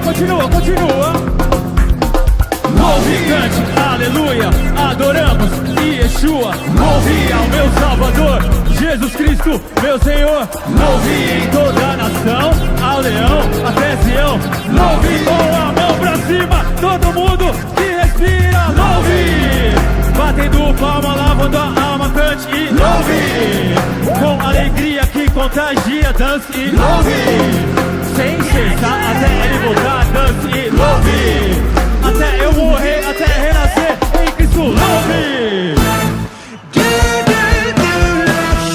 Continua. Louve e cante, aleluia, adoramos Yeshua. Louve ao meu Salvador, Jesus Cristo, meu Senhor. Louve em toda a nação, ao leão, até Sião. Louve com a mão pra cima, todo mundo que respira. Louve, batendo palma, lavando a alma, cante e louve. Com alegria que contagia, dance e louve. Sem cessar até ele voltar, dance e louve. Até eu morrer, até renascer em Cristo, louve.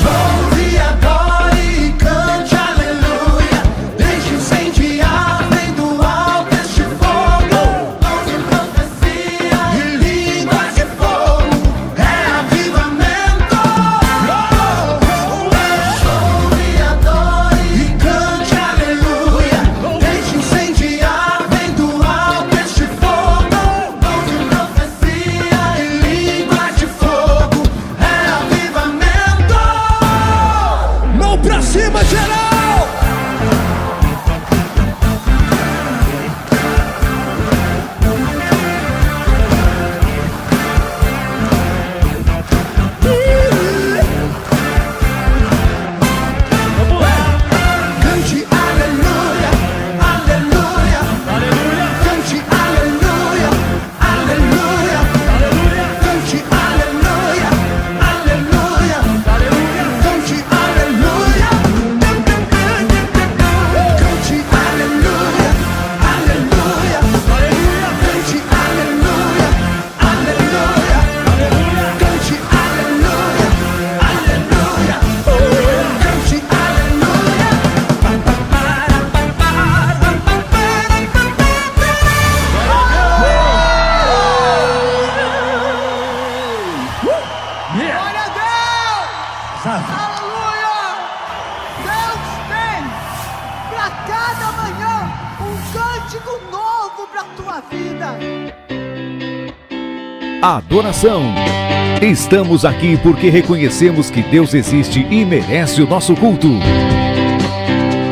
Louve, adore e cante, aleluia. Deixe incendiar, vem do alto este fogo. Louve, profecia e línguas de fogo. É avivamento. Louve, adore e cante, aleluia. Deixe incendiar, vem do alto este fogo. Louve, profecia e línguas de fogo. É avivamento. Mão pra cima, geral! Vamos lá, Cante aleluia, aleluia. aleluia, Cante aleluia, aleluia. aleluia, Cante aleluia, aleluia. aleluia. Cante aleluia. Cante aleluia, aleluia. Cante aleluia, aleluia. Cante aleluia, aleluia. Cante Yeah. Glória a Deus! Aleluia! Deus tem para cada manhã um cântico novo para a tua vida. Adoração. Estamos aqui porque reconhecemos que Deus existe e merece o nosso culto.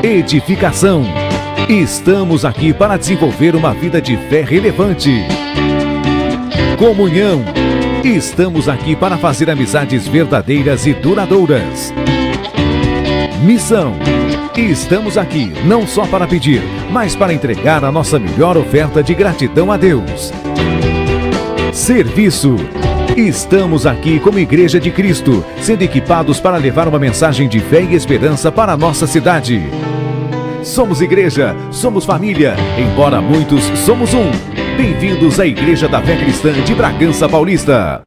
Edificação. Estamos aqui para desenvolver uma vida de fé relevante. Comunhão. Estamos aqui para fazer amizades verdadeiras e duradouras. Missão. Estamos aqui não só para pedir, mas para entregar a nossa melhor oferta de gratidão a Deus. Serviço. Estamos aqui como Igreja de Cristo, sendo equipados para levar uma mensagem de fé e esperança para a nossa cidade. Somos igreja, somos família, embora muitos somos um. Bem-vindos à Igreja da Fé Cristã de Bragança Paulista.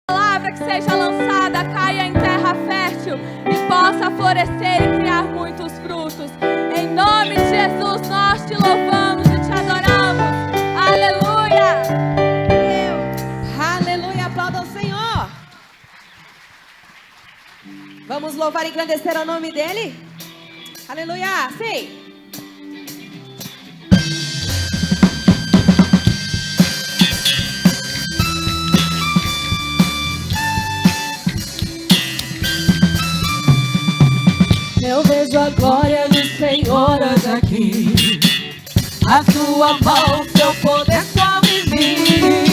Palavra que seja lançada, caia em terra fértil e possa florescer e criar muitos frutos. Em nome de Jesus, nós te louvamos e te adoramos. Aleluia! Aleluia, aplauda o Senhor. Vamos louvar e engrandecer o nome dele? Aleluia, sim. vejo a glória do Senhor hoje aqui. A sua mão, seu poder sobre mim.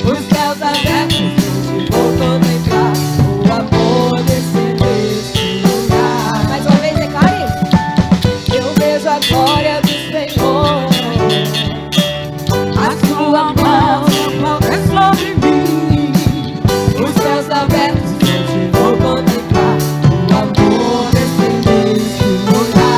Os céus abertos, hoje vou contemplar o amor descer neste lugar. Mais uma vez, declare. Eu vejo a glória do Senhor. A sua mão, seu poder sobre mim. Os céus abertos, hoje vou contemplar o amor descer neste lugar.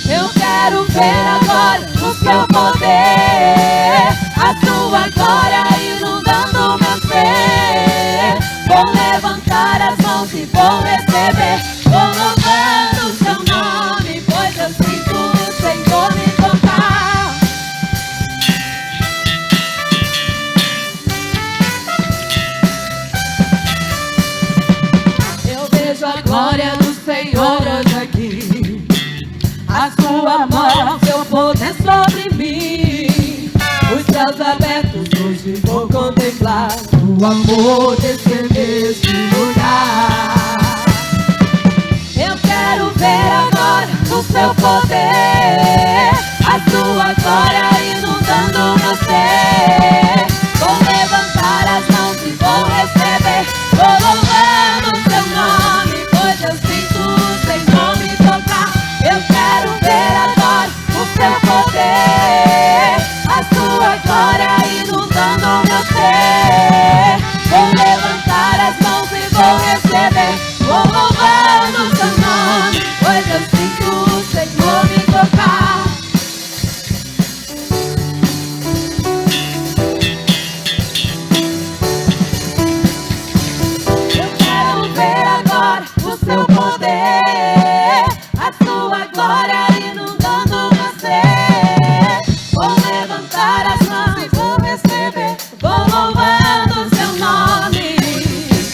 Eu quero ver agora o seu poder, a sua glória inundando meu ser. Vou levantar as mãos e vou receber, vou louvando o seu nome, pois eu sinto o Senhor me tocar. Eu vejo a glória do Senhor hoje aqui. A sua mão, seu poder sobre mim. Os céus abertos, hoje vou contemplar o amor descer neste lugar. Eu quero ver agora o seu poder, a sua glória inundando meu ser. Vou levantar as mãos e vou receber, vou louvando o seu nome, pois eu sinto o Senhor me tocar. Eu quero ver agora o seu poder, a sua glória inundando meu ser. Vou levantar as mãos e vou receber, vou louvando o seu nome, pois eu sinto o Senhor me tocar. Eu quero ver agora o seu poder, a sua glória inundando meu ser. Vou levantar as mãos e vou receber, vou louvando o seu nome.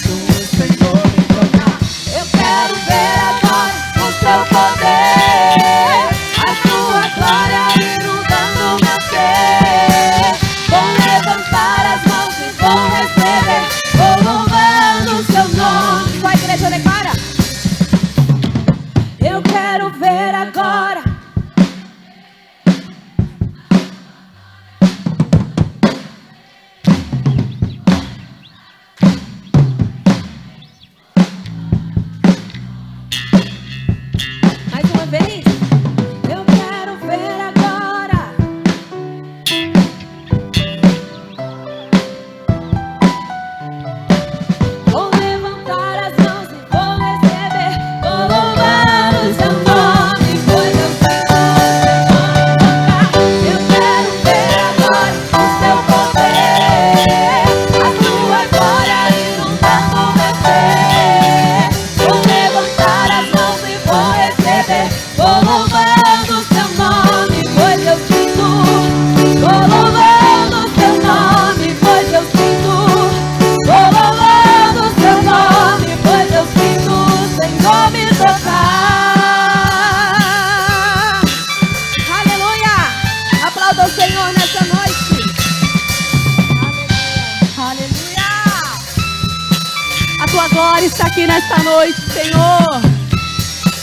O Senhor me tocar. Eu quero ver agora o seu poder, a sua glória inundando meu ser. Vou levantar as mãos e vou receber, vou louvando o seu nome. Sua igreja declara. Eu quero ver agora. Mais uma vez. Eu quero ver agora. Vou levantar as mãos e vou receber, vou louvar o seu nome, pois eu sinto o Senhor me tocar. Eu quero ver agora o seu poder, a sua glória inundando meu ser. Vou levantar as mãos e vou receber, vou louvando o seu nome, pois eu sinto. Vou louvando o seu nome, pois eu sinto. Vou louvando o seu nome, pois eu sinto o Senhor me tocar. Aleluia! Aplauda o Senhor nessa noite. Aleluia! A tua glória está aqui nesta noite, Senhor.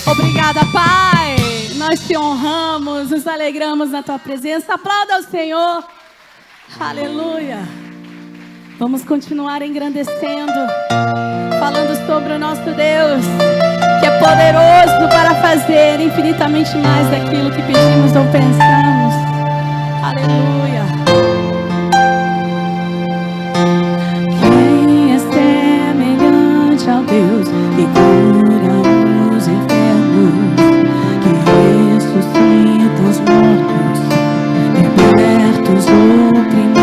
Obrigada, Pai. Nós te honramos, nos alegramos na tua presença. Aplauda o Senhor. Aleluia. Vamos continuar engrandecendo, falando sobre o nosso Deus, que é poderoso para fazer infinitamente mais daquilo que pedimos ou pensamos. Aleluia. Quem é semelhante ao Deus que cura os enfermos, que ressuscita os mortos, liberta os oprimidos?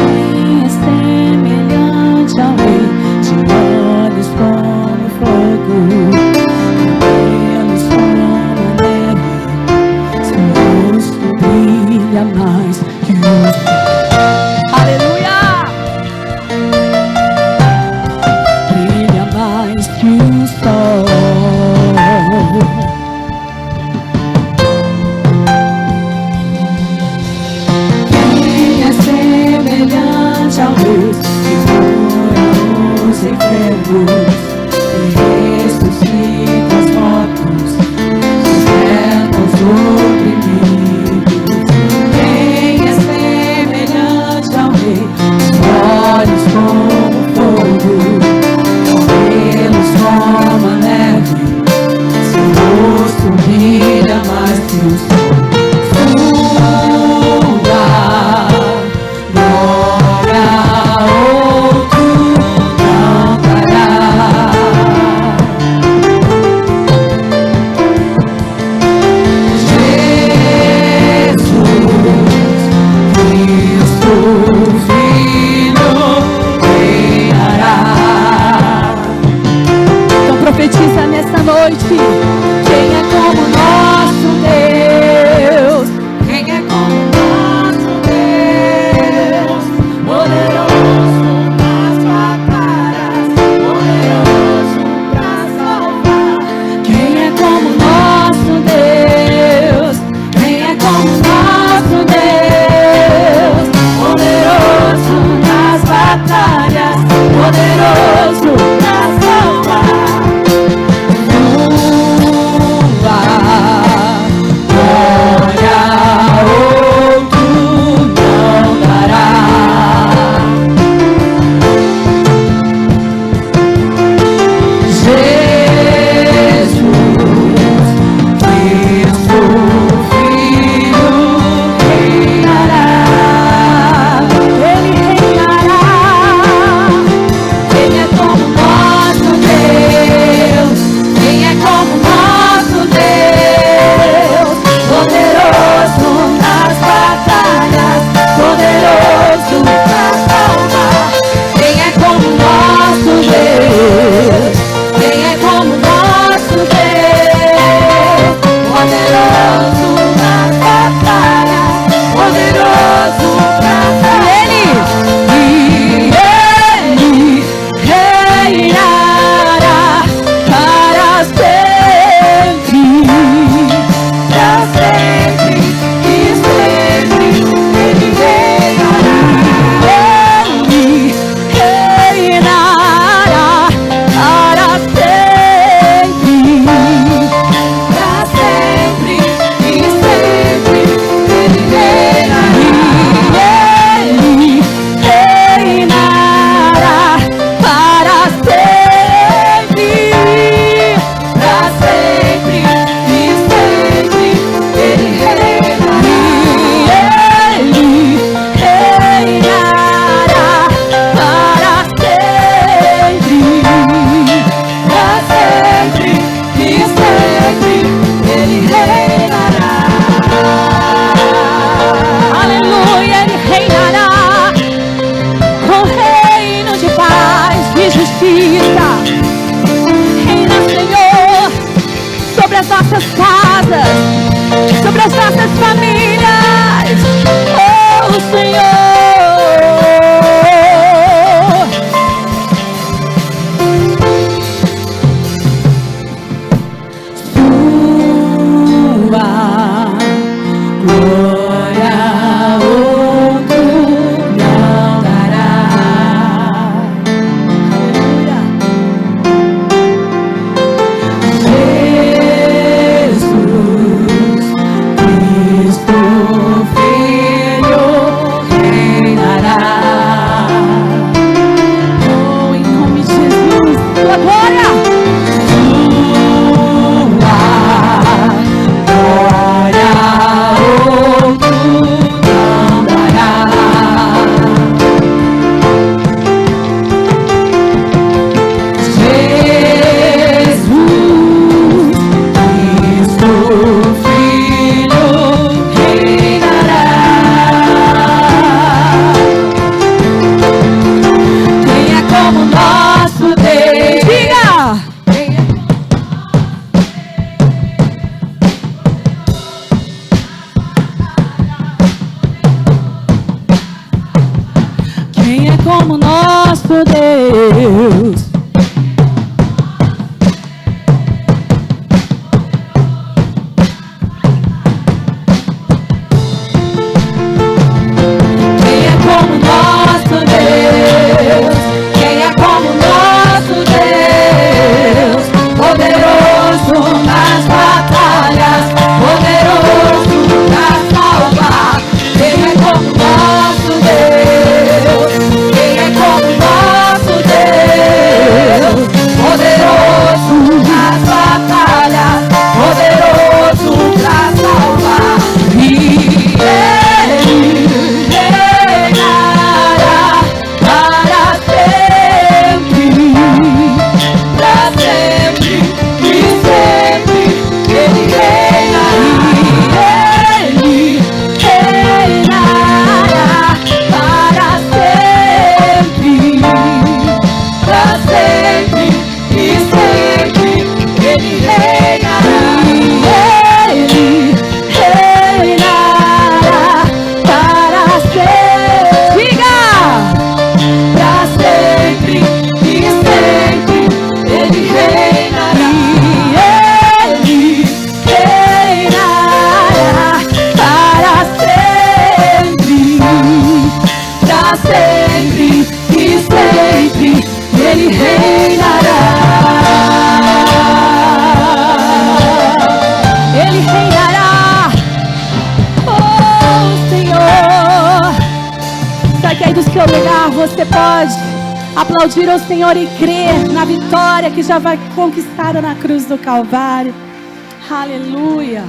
Quem é semelhante ao Rei, de olhos como fogo, cabelos como neve, seu rosto brilha mais. brilha mais que o sol. Sua glória outro não dará. Profetiza nessa noite. Quem é como nosso Deus? Quem é como nosso Deus? Poderoso nas batalhas, poderoso pra salvar. Quem é como nosso Deus? Quem é como nosso Deus? Poderoso nas batalhas, poderoso pra salvar. nossas casas, sobre as nossas famílias. Oh, Senhor. Como nosso Deus. Quem é como nosso Deus? Quem é como nosso Deus? Poderoso nas batalhas, poderoso pra salvar. Quem é como nosso Deus? Quem é como nosso Você pode aplaudir ao Senhor e crer na vitória que já vai conquistada na cruz do Calvário. Aleluia.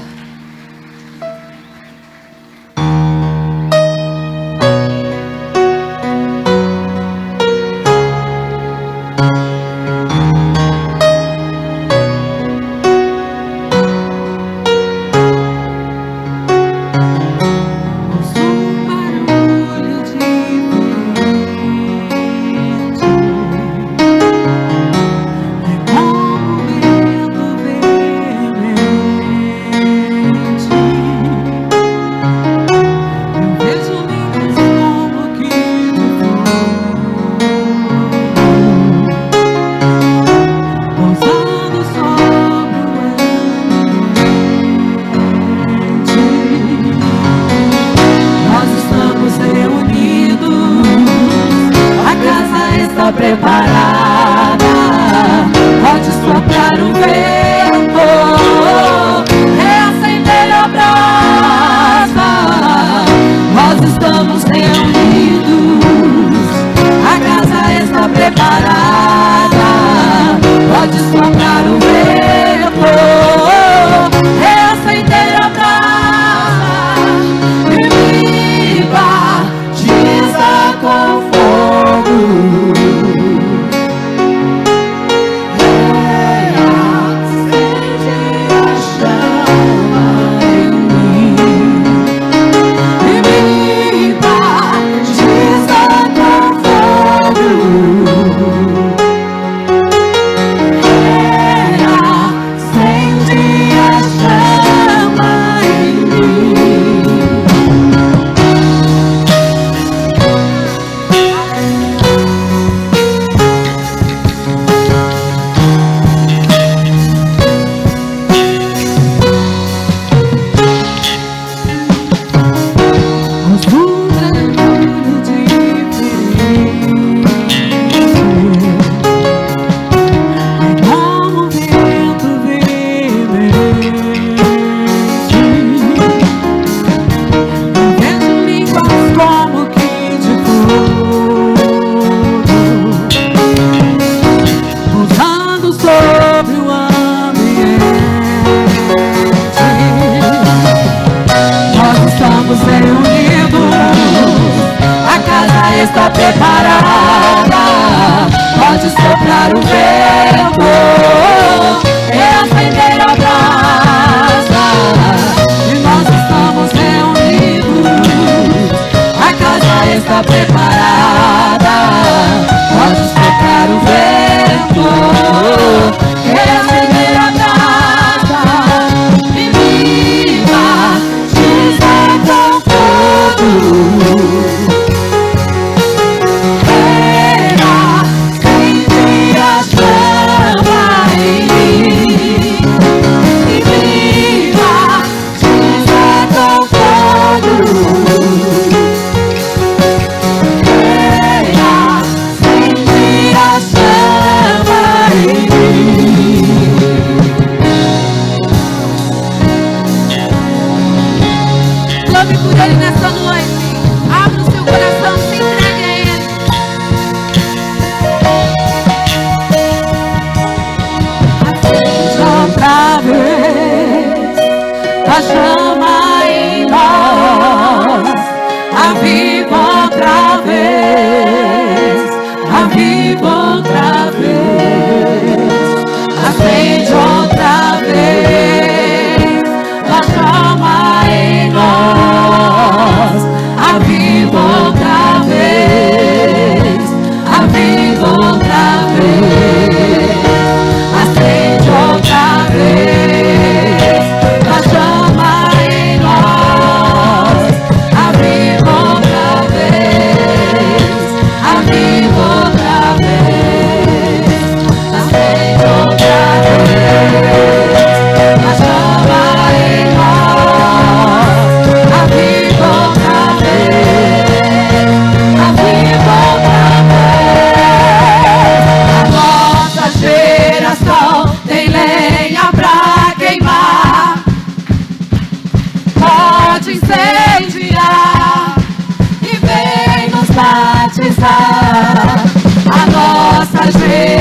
Acende outra vez.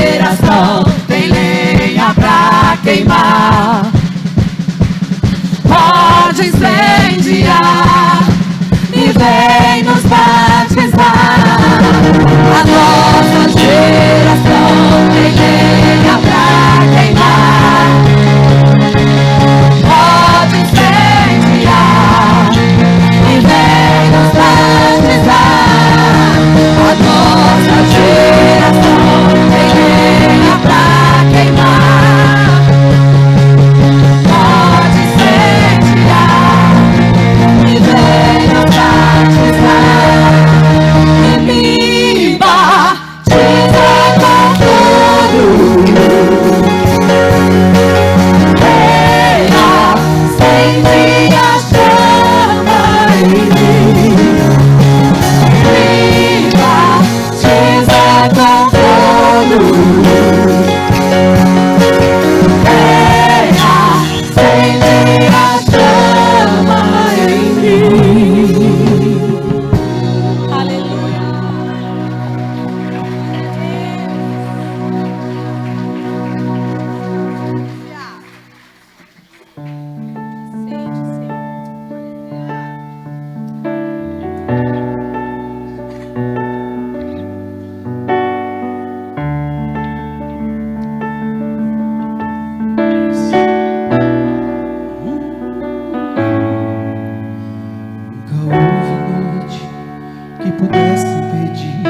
geração tem lenha pra queimar. Pode incendiar e vem nos batizar. A nossa geração tem lenha pra queimar. Pode incendiar e vem nos batizar. A nossa geração tem lenha pra queimar. Pode incendiar e vem nos batizar. E me batiza com tudo. Venha, acende a chama em mim. Me batiza com fogo. Venha, acende a chama em mim. Aleluia. Nunca houve noite que pudesse impedir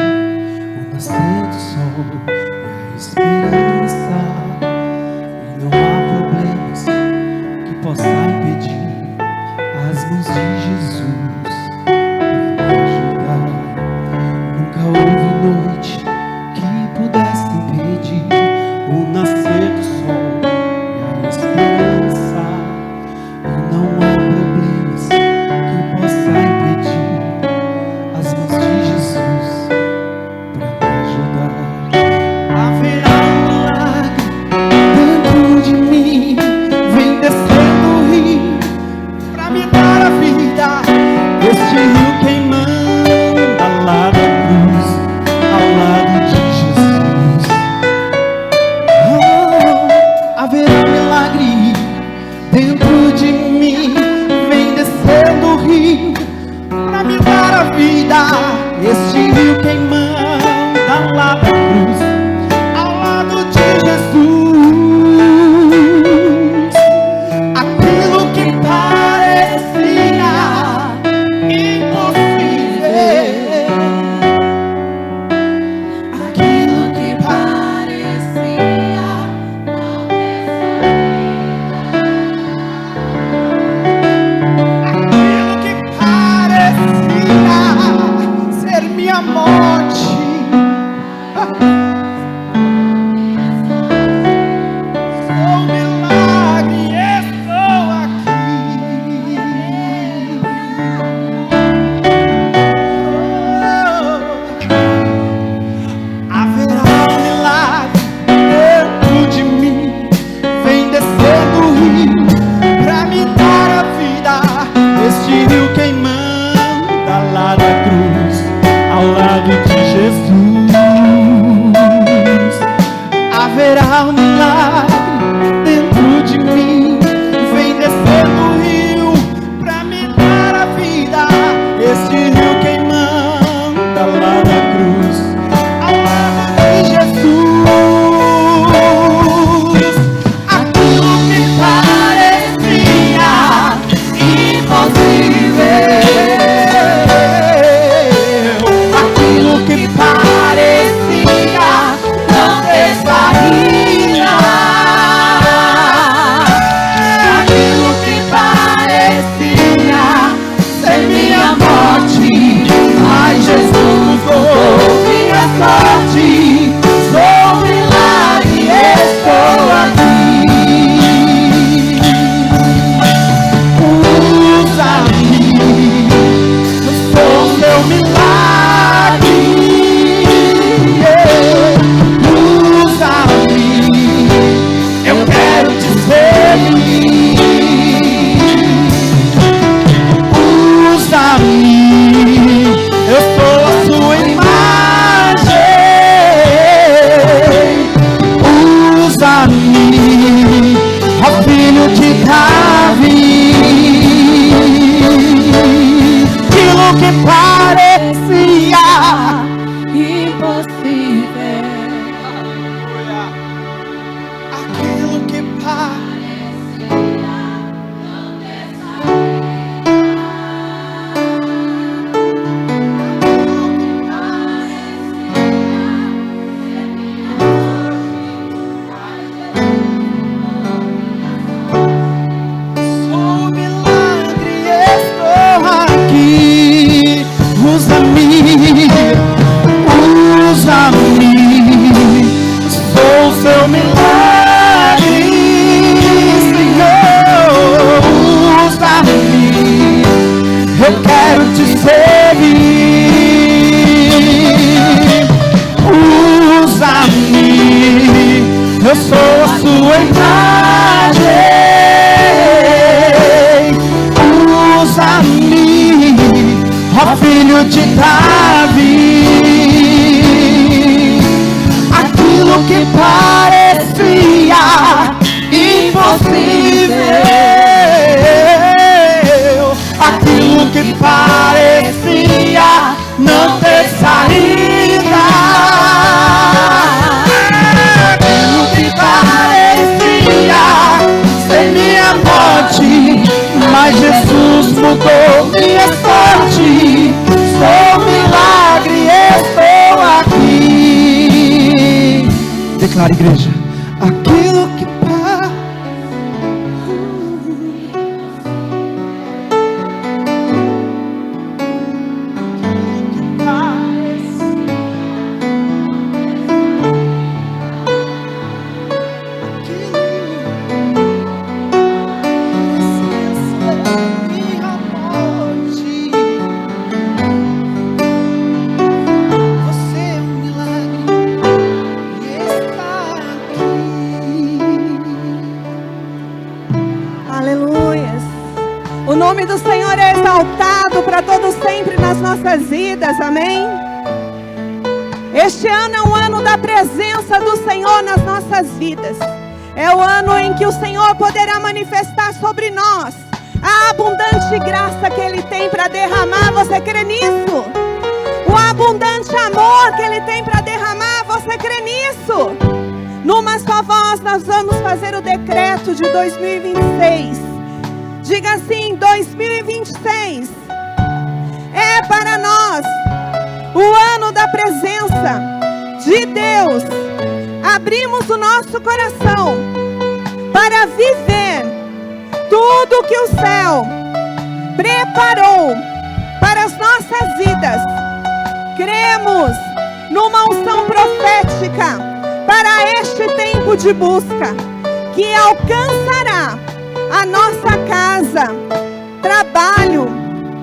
o nascer do sol e a esperança. E não há problemas que possa impedir as mãos de Jesus para me ajudar. Nunca houve noite que pudesse impedir o nascer do sol e a esperança. E não há problemas que possa impedir as mãos de Jesus para me ajudar. Haverá um milagre dentro de mim, vem descendo o rio para me dar a vida. Este rio queimando ao lado da cruz, ao lado de Jesus. Haverá um milagre dentro de mim, vem descendo o rio pra me dar a vida. Este rio queimando ao lado da cruz, ao lado de Jesus. Aquilo que parecia impossível, aquilo que parecia não aquilo que parecia ser minha filho de Davi. Aquilo que parecia impossível, aquilo que parecia não ter saída, aquilo que parecia ser minha morte, mas Jesus mudou minha sorte. Sou milagre, estou aqui. Declara, igreja. Aquilo que O nome do Senhor é exaltado para todos sempre nas nossas vidas, amém? Este ano é um ano da presença do Senhor nas nossas vidas. É o ano em que o Senhor poderá manifestar sobre nós a abundante graça que Ele tem para derramar. Você crê nisso? O abundante amor que Ele tem para derramar, você crê nisso? Numa só voz nós vamos fazer o decreto de 2026. Diga assim: 2026 é para nós o ano da presença de Deus. Abrimos o nosso coração para viver tudo que o céu preparou para as nossas vidas. Cremos numa unção profética para este tempo de busca, que alcançará a nossa casa, trabalho,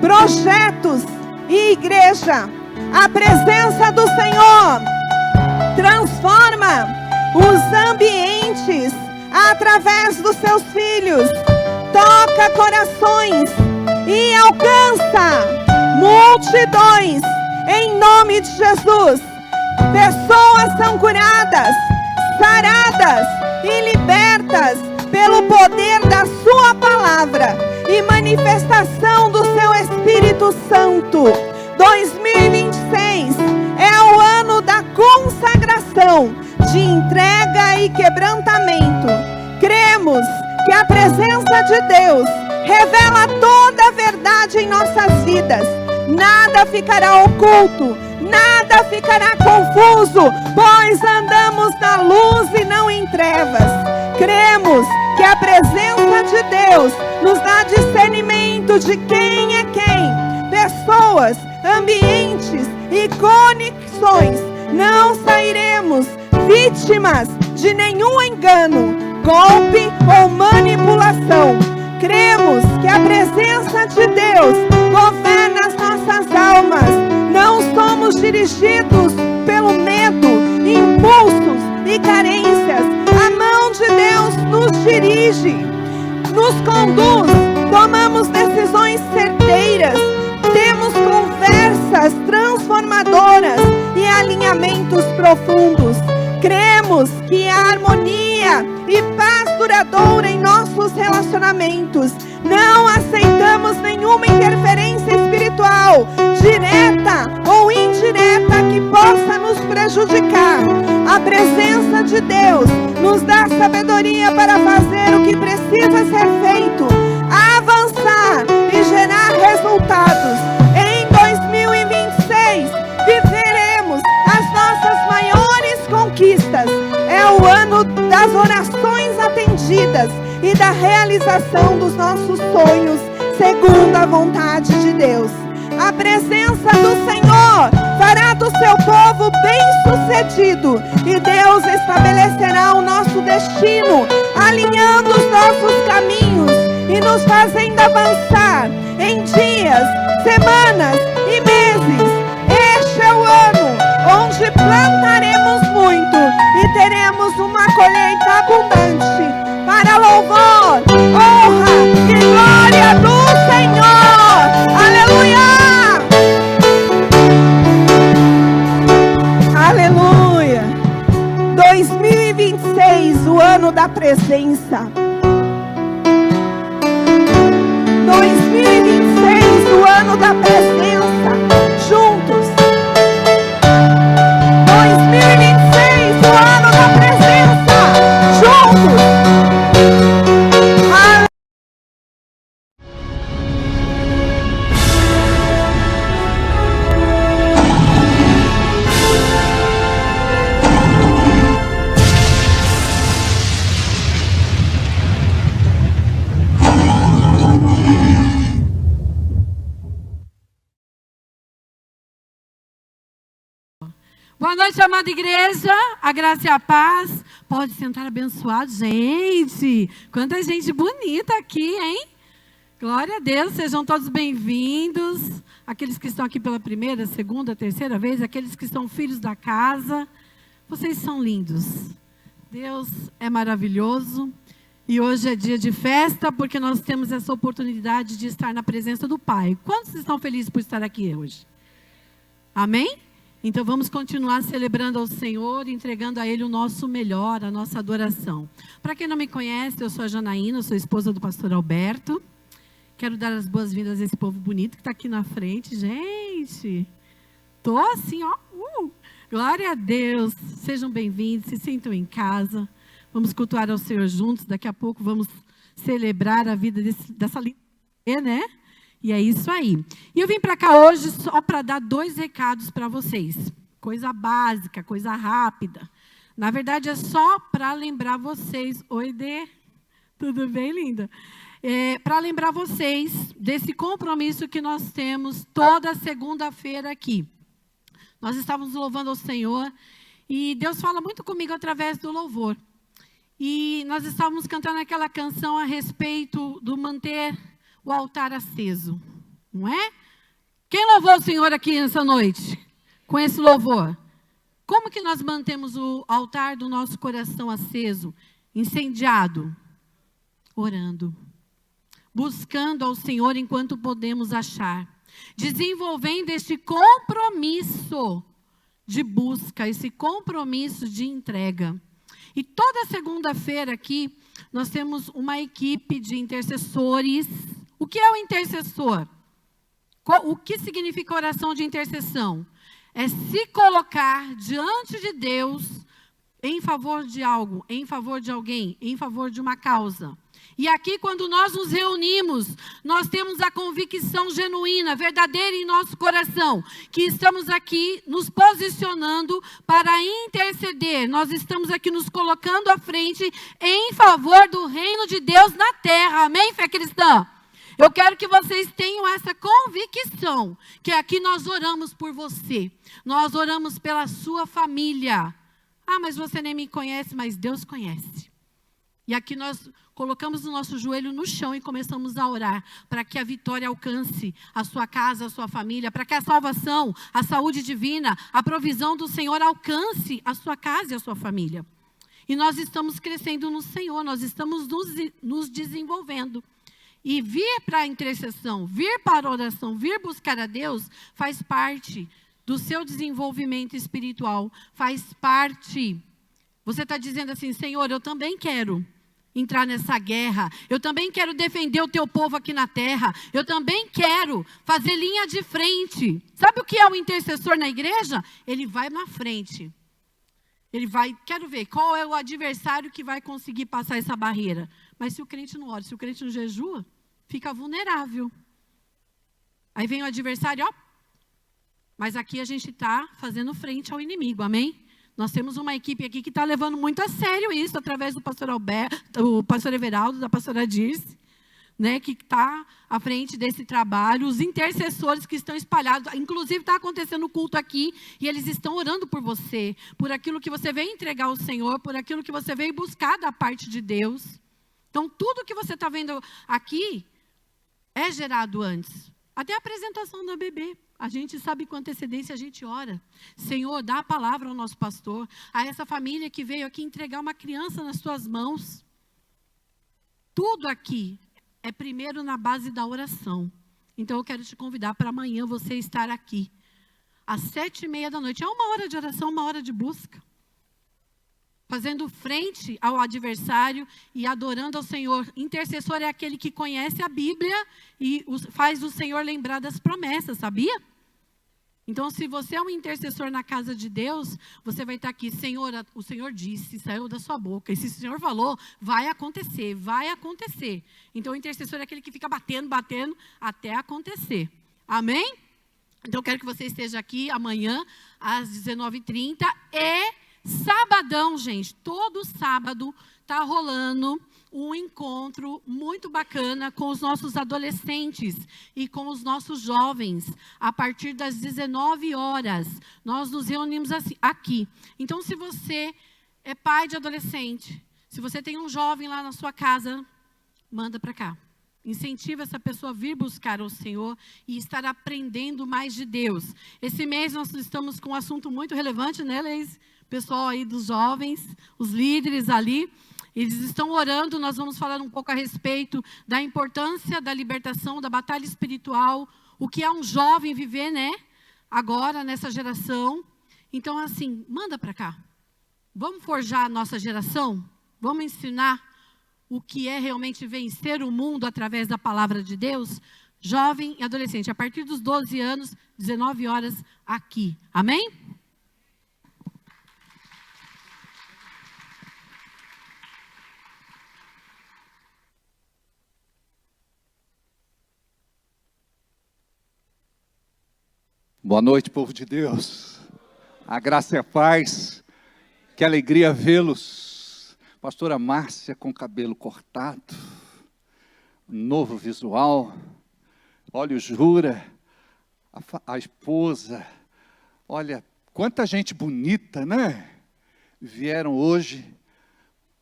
projetos e igreja. A presença do Senhor transforma os ambientes através dos seus filhos, toca corações e alcança multidões em nome de Jesus. Pessoas são curadas, saradas e libertas pelo poder da sua palavra e manifestação do seu Espírito Santo. 2026 é o ano da consagração, de entrega e quebrantamento. Cremos que a presença de Deus revela toda a verdade em nossas vidas. Nada ficará oculto, nada ficará confuso, pois andamos na luz e não em trevas. Cremos que a presença de Deus nos dá discernimento de quem é quem. Pessoas, ambientes e conexões. Não sairemos vítimas de nenhum engano, golpe ou manipulação. Cremos que a presença de Deus governa as nossas almas. Não somos dirigidos pelo medo, impulsos e carências. A mão de Deus nos dirige, nos conduz, tomamos decisões certeiras, temos conversas transformadoras e alinhamentos profundos. Cremos que há harmonia e paz duradoura em nossos relacionamentos. Não aceitamos nenhuma interferência espiritual, direta ou indireta, que possa nos prejudicar. A presença de Deus nos dá sabedoria para fazer o que precisa ser feito, avançar e gerar resultados. Em 2026 viveremos as nossas maiores conquistas. É o ano das orações atendidas e da realização dos nossos sonhos segundo a vontade de Deus. A presença do Senhor fará do seu povo bem-sucedido, e Deus estabelecerá o nosso destino, alinhando os nossos caminhos e nos fazendo avançar em dias, semanas e meses. Este é o ano onde plantaremos muito e teremos uma colheita abundante, para louvor, honra e glória do Senhor. Aleluia! Boa noite, amada igreja. A graça e a paz. Pode sentar abençoado, gente. Quanta gente bonita aqui, hein? Glória a Deus. Sejam todos bem-vindos. Aqueles que estão aqui pela primeira, segunda, terceira vez. Aqueles que são filhos da casa. Vocês são lindos. Deus é maravilhoso. E hoje é dia de festa, porque nós temos essa oportunidade de estar na presença do Pai. Quantos estão felizes por estar aqui hoje? Amém? Então vamos continuar celebrando ao Senhor, entregando a Ele o nosso melhor, a nossa adoração. Para quem não me conhece, eu sou a Janaína, sou esposa do pastor Alberto. Quero dar as boas-vindas a esse povo bonito que está aqui na frente. Gente, estou assim, ó. Glória a Deus. Sejam bem-vindos, se sintam em casa. Vamos cultuar ao Senhor juntos. Daqui a pouco vamos celebrar a vida dessa linda, né? E é isso aí. E eu vim para cá hoje só para dar 2 recados para vocês. Coisa básica, coisa rápida. Na verdade, é só para lembrar vocês. Oi, Dê. Tudo bem, linda? Para lembrar vocês desse compromisso que nós temos toda segunda-feira aqui. Nós estávamos louvando ao Senhor e Deus fala muito comigo através do louvor. E nós estávamos cantando aquela canção a respeito do manter o altar aceso, não é? Quem louvou o Senhor aqui nessa noite? Com esse louvor. Como que nós mantemos o altar do nosso coração aceso, incendiado? Orando. Buscando ao Senhor enquanto podemos achar. Desenvolvendo este compromisso de busca, esse compromisso de entrega. E toda segunda-feira aqui, nós temos uma equipe de intercessores. O que é o intercessor? O que significa oração de intercessão? É se colocar diante de Deus em favor de algo, em favor de alguém, em favor de uma causa. E aqui, quando nós nos reunimos, nós temos a convicção genuína, verdadeira em nosso coração, que estamos aqui nos posicionando para interceder. Nós estamos aqui nos colocando à frente em favor do reino de Deus na terra. Amém, fé cristã? Eu quero que vocês tenham essa convicção, que aqui nós oramos por você. Nós oramos pela sua família. Ah, mas você nem me conhece, mas Deus conhece. E aqui nós colocamos o nosso joelho no chão e começamos a orar para que a vitória alcance a sua casa, a sua família, para que a salvação, a saúde divina, a provisão do Senhor alcance a sua casa e a sua família. E nós estamos crescendo no Senhor, nós estamos nos desenvolvendo. E vir para a intercessão, vir para a oração, vir buscar a Deus, faz parte do seu desenvolvimento espiritual, faz parte. Você está dizendo assim, Senhor, eu também quero entrar nessa guerra, eu também quero defender o teu povo aqui na terra, eu também quero fazer linha de frente. Sabe o que é o intercessor na igreja? Ele vai na frente. Ele vai, quero ver, qual é o adversário que vai conseguir passar essa barreira. Mas se o crente não ora, se o crente não jejua, fica vulnerável. Aí vem o adversário, ó. Mas aqui a gente está fazendo frente ao inimigo, amém? Nós temos uma equipe aqui que está levando muito a sério isso, através do pastor Alberto, do pastor Everaldo, da pastora Dirce, né, que está à frente desse trabalho, os intercessores que estão espalhados, inclusive está acontecendo o culto aqui, e eles estão orando por você, por aquilo que você veio entregar ao Senhor, por aquilo que você veio buscar da parte de Deus. Então, tudo que você está vendo aqui é gerado antes. Até a apresentação da bebê. A gente sabe com antecedência, a gente ora. Senhor, dá a palavra ao nosso pastor, a essa família que veio aqui entregar uma criança nas suas mãos. Tudo aqui é primeiro na base da oração. Então, eu quero te convidar para amanhã você estar aqui. Às 7:30 da noite. É uma hora de oração, uma hora de busca. Fazendo frente ao adversário e adorando ao Senhor. Intercessor é aquele que conhece a Bíblia e faz o Senhor lembrar das promessas, sabia? Então, se você é um intercessor na casa de Deus, você vai estar aqui, Senhor, o Senhor disse, saiu da sua boca. E se o Senhor falou, vai acontecer, vai acontecer. Então, o intercessor é aquele que fica batendo, até acontecer. Amém? Então, eu quero que você esteja aqui amanhã, às 19h30. E sabadão, gente, todo sábado está rolando um encontro muito bacana com os nossos adolescentes e com os nossos jovens. A partir das 19 horas, nós nos reunimos aqui. Então, se você é pai de adolescente, se você tem um jovem lá na sua casa, manda para cá. Incentiva essa pessoa a vir buscar o Senhor e estar aprendendo mais de Deus. Esse mês nós estamos com um assunto muito relevante, né, Leis? Pessoal aí dos jovens, os líderes ali, eles estão orando. Nós vamos falar um pouco a respeito da importância da libertação, da batalha espiritual, o que é um jovem viver, né? Agora, nessa geração. Então, assim, manda para cá. Vamos forjar a nossa geração? Vamos ensinar o que é realmente vencer o mundo através da palavra de Deus? Jovem e adolescente, a partir dos 12 anos, 19 horas aqui. Amém? Boa noite, povo de Deus. A graça e a paz. Que alegria vê-los. Pastora Márcia com cabelo cortado, novo visual, olhos jura, a esposa. Olha, quanta gente bonita, né? Vieram hoje.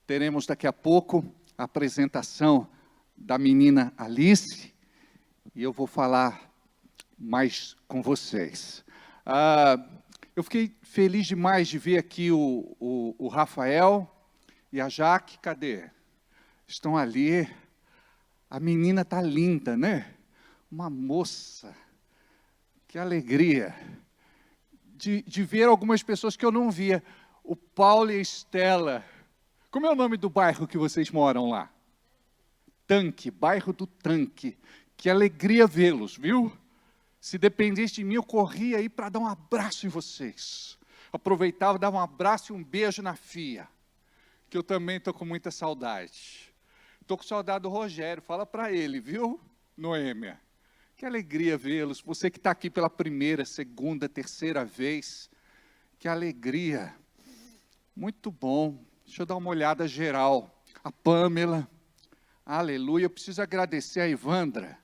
Teremos daqui a pouco a apresentação da menina Alice. E eu vou falar mais com vocês. Eu fiquei feliz demais de ver aqui o Rafael e a Jaque. Cadê? Estão ali. A menina está linda, né? Uma moça. Que alegria de ver algumas pessoas que eu não via. O Paulo e a Estela. Como é o nome do bairro que vocês moram lá? Tanque, bairro do Tanque. Que alegria vê-los, viu? Se dependesse de mim, eu corria aí para dar um abraço em vocês. Aproveitava, dava um abraço e um beijo na Fia, que eu também estou com muita saudade. Estou com saudade do Rogério, fala para ele, viu, Noêmia? Que alegria vê-los. Você que está aqui pela primeira, segunda, terceira vez, que alegria. Muito bom. Deixa eu dar uma olhada geral. A Pâmela, aleluia. Eu preciso agradecer a Ivandra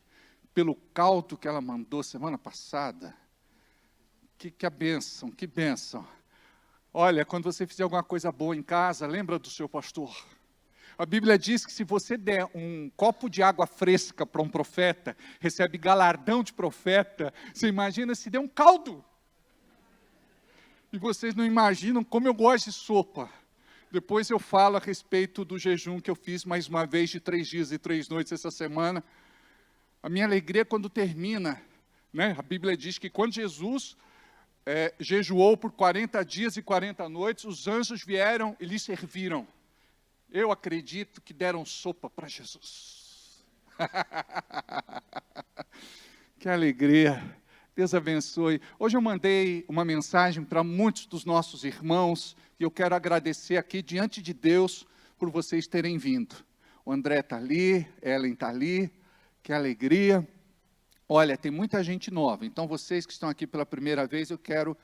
pelo caldo que ela mandou semana passada. Que bênção, que bênção. Olha, quando você fizer alguma coisa boa em casa, lembra do seu pastor. A Bíblia diz que se você der um copo de água fresca para um profeta, recebe galardão de profeta. Você imagina se der um caldo. E vocês não imaginam como eu gosto de sopa. Depois eu falo a respeito do jejum que eu fiz mais uma vez de 3 dias e 3 noites essa semana. A minha alegria é quando termina, né? A Bíblia diz que quando Jesus jejuou por 40 dias e 40 noites, os anjos vieram e lhe serviram. Eu acredito que deram sopa para Jesus. Que alegria. Deus abençoe. Hoje eu mandei uma mensagem para muitos dos nossos irmãos e eu quero agradecer aqui diante de Deus por vocês terem vindo. O André está ali, Ellen está ali. Que alegria. Olha, tem muita gente nova, então vocês que estão aqui pela primeira vez, eu quero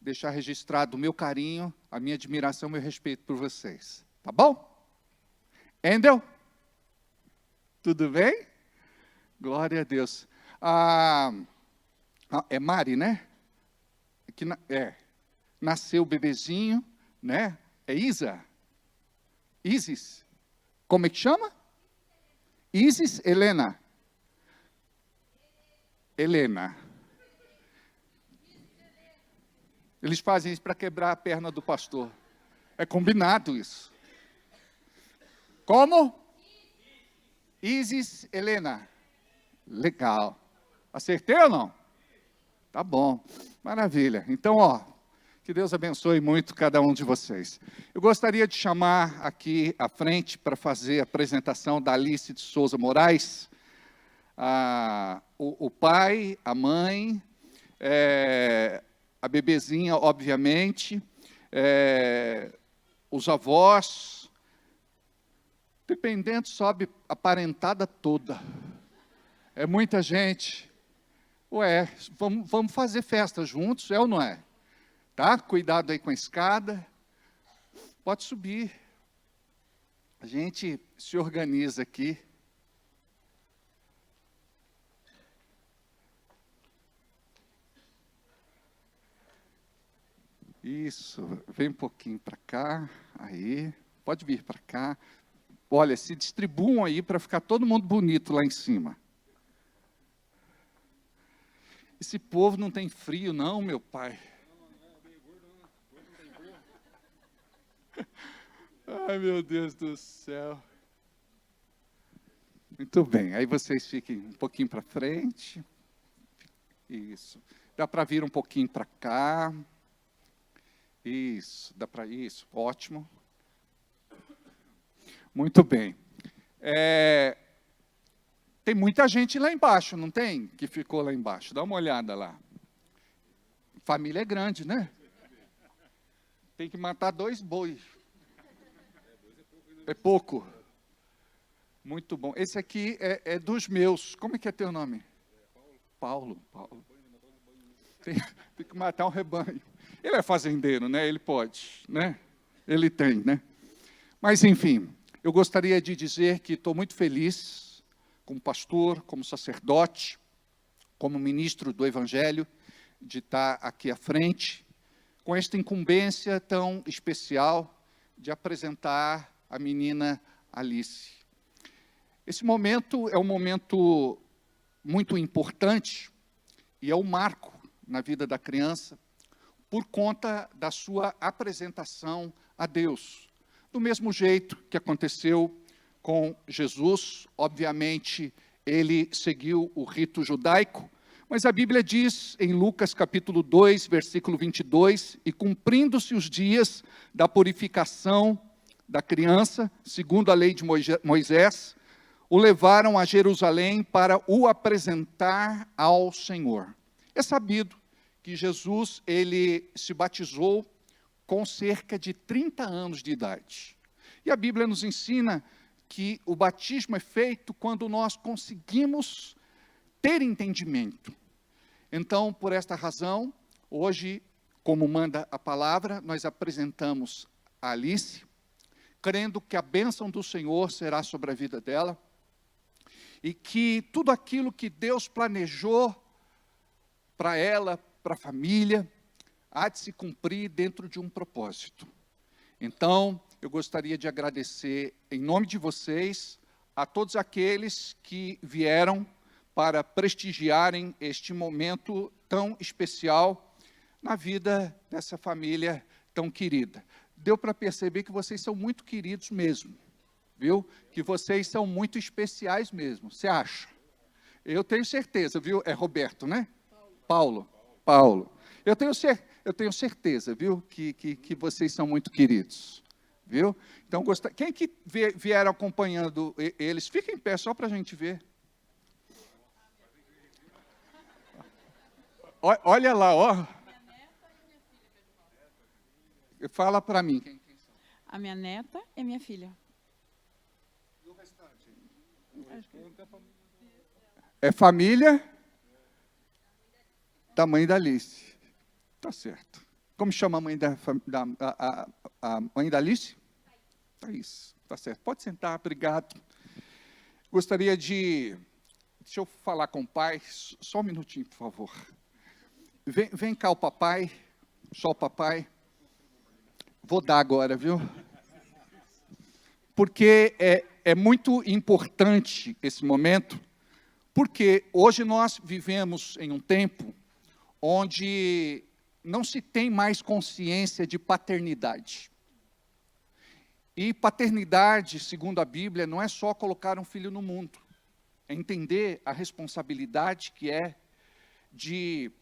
deixar registrado o meu carinho, a minha admiração, o meu respeito por vocês. Tá bom? Endel? Tudo bem? Glória a Deus. É Mari, né? Nasceu o bebezinho, né? É Isa? Isis? Como é que chama? Isis Helena. Helena. Eles fazem isso para quebrar a perna do pastor. É combinado isso. Como? Isis Helena. Legal. Acertei ou não? Tá bom. Maravilha. Então, que Deus abençoe muito cada um de vocês. Eu gostaria de chamar aqui à frente para fazer a apresentação da Alice de Souza Moraes. O pai, a mãe, a bebezinha, obviamente, os avós, dependendo, sobe a parentada toda. É muita gente. Vamos fazer festa juntos, é ou não é? Tá? Cuidado aí com a escada. Pode subir. A gente se organiza aqui. Isso, vem um pouquinho para cá, aí, pode vir para cá. Olha, se distribuam aí para ficar todo mundo bonito lá em cima. Esse povo não tem frio não, meu pai. Ai, meu Deus do céu. Muito bem, aí vocês fiquem um pouquinho para frente. Isso, dá para vir um pouquinho para cá. Isso, dá para isso, ótimo. Muito bem. Tem muita gente lá embaixo, não tem? Que ficou lá embaixo. Dá uma olhada lá. Família é grande, né? Tem que matar 2 bois. É pouco. Muito bom. Esse aqui é dos meus. Como é que é teu nome? Paulo. Tem que matar um rebanho. Ele é fazendeiro, né? Ele pode, né? Ele tem, né? Mas, enfim, eu gostaria de dizer que estou muito feliz, como pastor, como sacerdote, como ministro do Evangelho, de estar aqui à frente, com esta incumbência tão especial de apresentar a menina Alice. Esse momento é um momento muito importante e é um marco na vida da criança, por conta da sua apresentação a Deus. Do mesmo jeito que aconteceu com Jesus, obviamente, ele seguiu o rito judaico, mas a Bíblia diz em Lucas capítulo 2, versículo 22, e cumprindo-se os dias da purificação da criança, segundo a lei de Moisés, o levaram a Jerusalém para o apresentar ao Senhor. É sabido que Jesus, ele se batizou com cerca de 30 anos de idade. E a Bíblia nos ensina que o batismo é feito quando nós conseguimos ter entendimento. Então, por esta razão, hoje, como manda a palavra, nós apresentamos a Alice, crendo que a bênção do Senhor será sobre a vida dela, e que tudo aquilo que Deus planejou para ela, para a família, há de se cumprir dentro de um propósito. Então, eu gostaria de agradecer, em nome de vocês, a todos aqueles que vieram para prestigiarem este momento tão especial na vida dessa família tão querida. Deu para perceber que vocês são muito queridos mesmo, viu? Que vocês são muito especiais mesmo, você acha? Eu tenho certeza, viu? É Roberto, né? Paulo. Eu tenho certeza, viu, que vocês são muito queridos, viu? Então, quem que vieram acompanhando eles, fiquem em pé só para a gente ver. Olha lá, ó. Fala para mim. Quem são? A minha neta e minha filha. E o restante? É família da mãe da Alice. Tá certo. Como chama a mãe a mãe da Alice? Thaís. Tá certo. Pode sentar, obrigado. Gostaria de... Deixa eu falar com o pai. Só um minutinho, por favor. Vem cá o papai. Só o papai. Vou dar agora, viu? Porque é muito importante esse momento, porque hoje nós vivemos em um tempo onde não se tem mais consciência de paternidade. E paternidade, segundo a Bíblia, não é só colocar um filho no mundo, é entender a responsabilidade que é de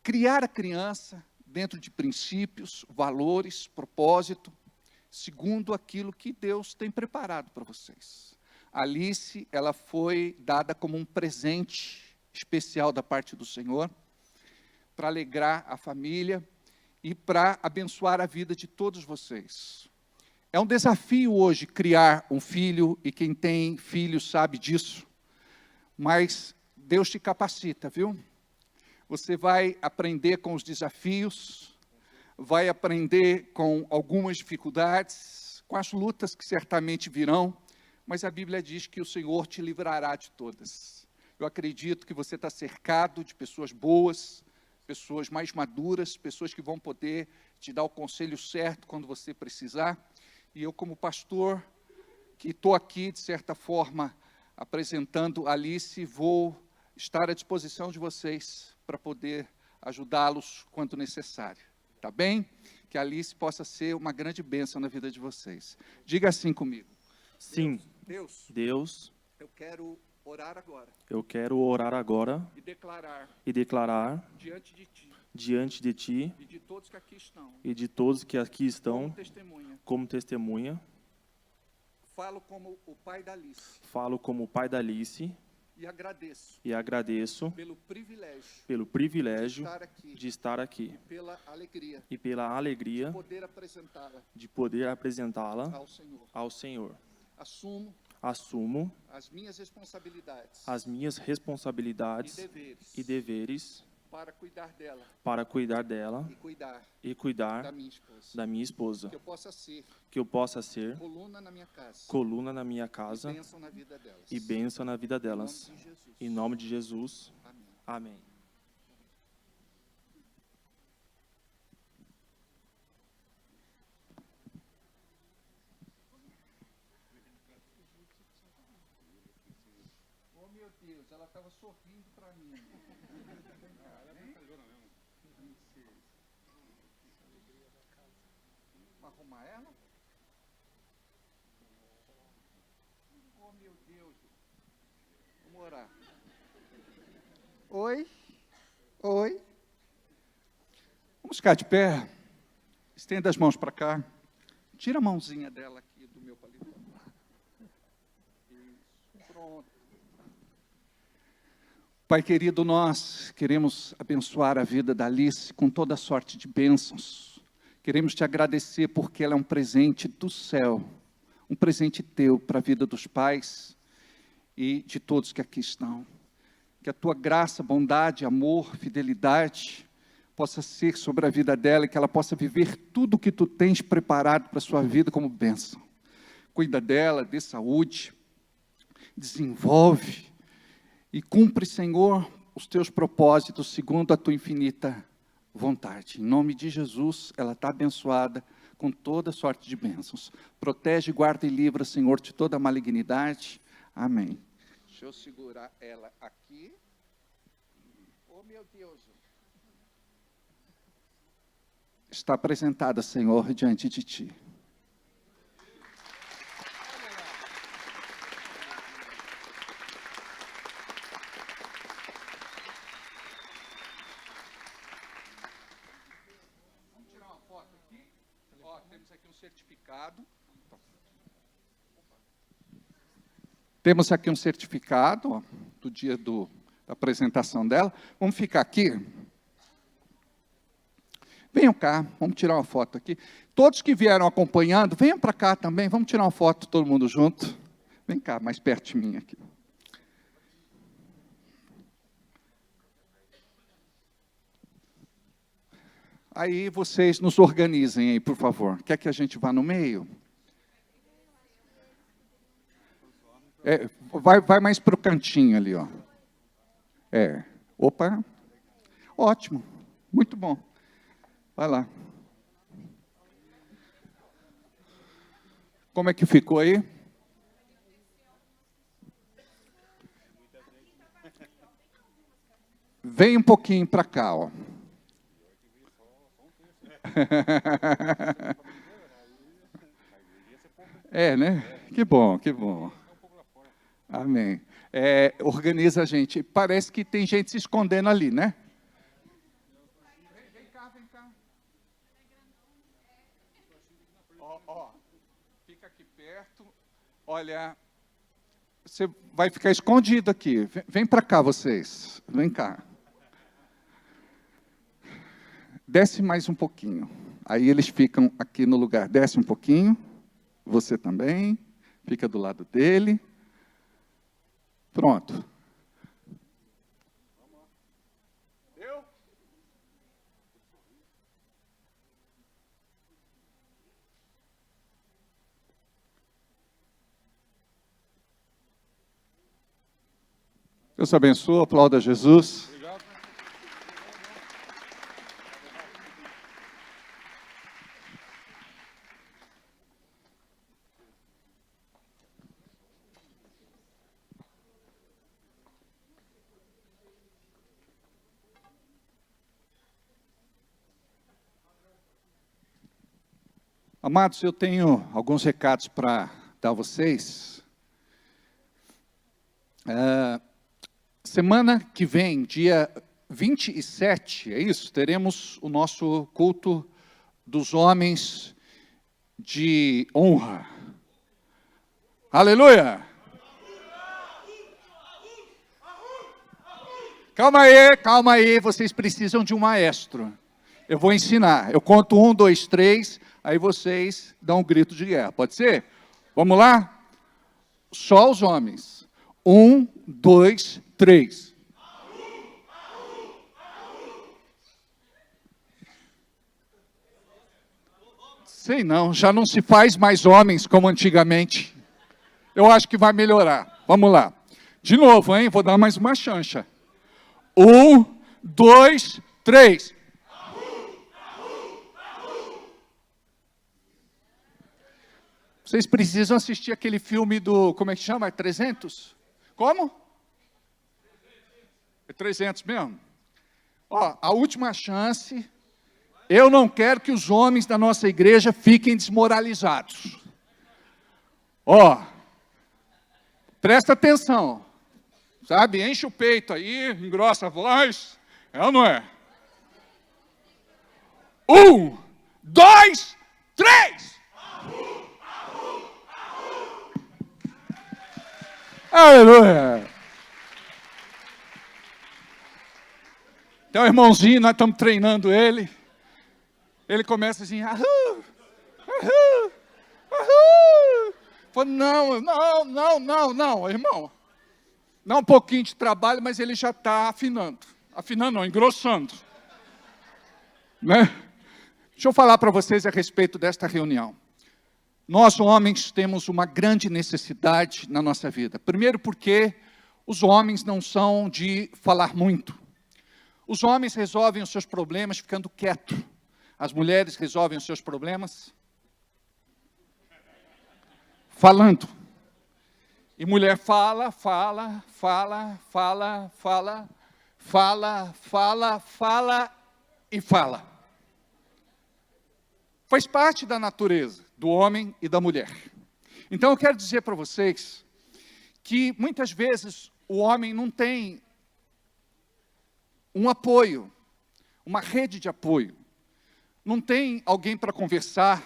criar a criança dentro de princípios, valores, propósito, segundo aquilo que Deus tem preparado para vocês. Alice, ela foi dada como um presente especial da parte do Senhor, para alegrar a família e para abençoar a vida de todos vocês. É um desafio hoje criar um filho, e quem tem filho sabe disso, mas Deus te capacita, viu? Você vai aprender com os desafios, vai aprender com algumas dificuldades, com as lutas que certamente virão, mas a Bíblia diz que o Senhor te livrará de todas. Eu acredito que você está cercado de pessoas boas, pessoas mais maduras, pessoas que vão poder te dar o conselho certo quando você precisar. E eu, como pastor, que estou aqui, de certa forma, apresentando a Alice, vou estar à disposição de vocês para poder ajudá-los quando necessário. Tá bem? Que a Alice possa ser uma grande bênção na vida de vocês. Diga assim comigo. Sim. Deus, eu quero orar agora. Eu quero orar agora E declarar diante de ti e de todos que aqui estão, como testemunha. Falo como o pai da Alice. E agradeço pelo privilégio de estar aqui e pela alegria de poder apresentá-la ao Senhor. Assumo as minhas responsabilidades e deveres para cuidar dela e cuidar da minha esposa. Que eu possa ser coluna na minha casa e bênção na vida delas. Em nome de Jesus. Amém. Oh, meu Deus, ela estava sorrindo para mim. Arrumar ela? Oh, meu Deus. Vamos orar. Oi. Vamos ficar de pé. Estenda as mãos para cá. Tira a mãozinha dela aqui do meu paletó. Isso, pronto. Pai querido, nós queremos abençoar a vida da Alice com toda sorte de bênçãos. Queremos te agradecer porque ela é um presente do céu, um presente teu para a vida dos pais e de todos que aqui estão. Que a tua graça, bondade, amor, fidelidade possa ser sobre a vida dela e que ela possa viver tudo o que tu tens preparado para a sua vida como bênção. Cuida dela, dê saúde, desenvolve e cumpre, Senhor, os teus propósitos segundo a tua infinita vontade. Em nome de Jesus, ela está abençoada com toda sorte de bênçãos. Protege, guarda e livra, Senhor, de toda malignidade. Amém. Deixa eu segurar ela aqui. Oh, meu Deus. Está apresentada, Senhor, diante de ti. Vamos tirar uma foto aqui. Ó, temos aqui um certificado. Temos aqui um certificado, ó, do dia da apresentação dela. Vamos ficar aqui. Venham cá, vamos tirar uma foto aqui. Todos que vieram acompanhando, venham para cá também. Vamos tirar uma foto todo mundo junto. Vem cá, mais perto de mim aqui. Aí vocês nos organizem aí, por favor. Quer que a gente vá no meio? Vai mais para o cantinho ali, ó. Opa. Ótimo. Muito bom. Vai lá. Como é que ficou aí? Vem um pouquinho para cá, ó. Né? Que bom, que bom. Amém. Organiza a gente. Parece que tem gente se escondendo ali, né? Vem cá. Ó, fica aqui perto. Olha, você vai ficar escondido aqui. Vem para cá, vocês. Vem cá. Desce mais um pouquinho. Aí eles ficam aqui no lugar. Desce um pouquinho. Você também. Fica do lado dele. Pronto. Deu? Deus abençoe, aplauda Jesus. Amados, eu tenho alguns recados para dar a vocês. Semana que vem, dia 27, é isso? Teremos o nosso culto dos homens de honra. Aleluia! Calma aí, vocês precisam de um maestro. Eu vou ensinar. Eu conto 1, 2, 3, aí vocês dão um grito de guerra. Pode ser? Vamos lá? Só os homens. 1, 2, 3. Sei não, já não se faz mais homens como antigamente. Eu acho que vai melhorar. Vamos lá. De novo, hein? Vou dar mais uma chancha. 1, 2, 3. Vocês precisam assistir aquele filme do, como é que chama? 300? Como? É 300 mesmo? Ó, a última chance. Eu não quero que os homens da nossa igreja fiquem desmoralizados. Ó, presta atenção. Sabe, enche o peito aí, engrossa a voz. É ou não é? 1, 2, 3. Aleluia! Então, irmãozinho, nós estamos treinando ele. Ele começa assim, ahú, ahú, ahú. Fala, não, irmão. Dá um pouquinho de trabalho, mas ele já está afinando. Afinando não, engrossando. Né? Deixa eu falar para vocês a respeito desta reunião. Nós, homens, temos uma grande necessidade na nossa vida. Primeiro porque os homens não são de falar muito. Os homens resolvem os seus problemas ficando quietos. As mulheres resolvem os seus problemas falando. E mulher fala e fala. Faz parte da natureza do homem e da mulher. Então eu quero dizer para vocês que muitas vezes o homem não tem um apoio, uma rede de apoio. Não tem alguém para conversar,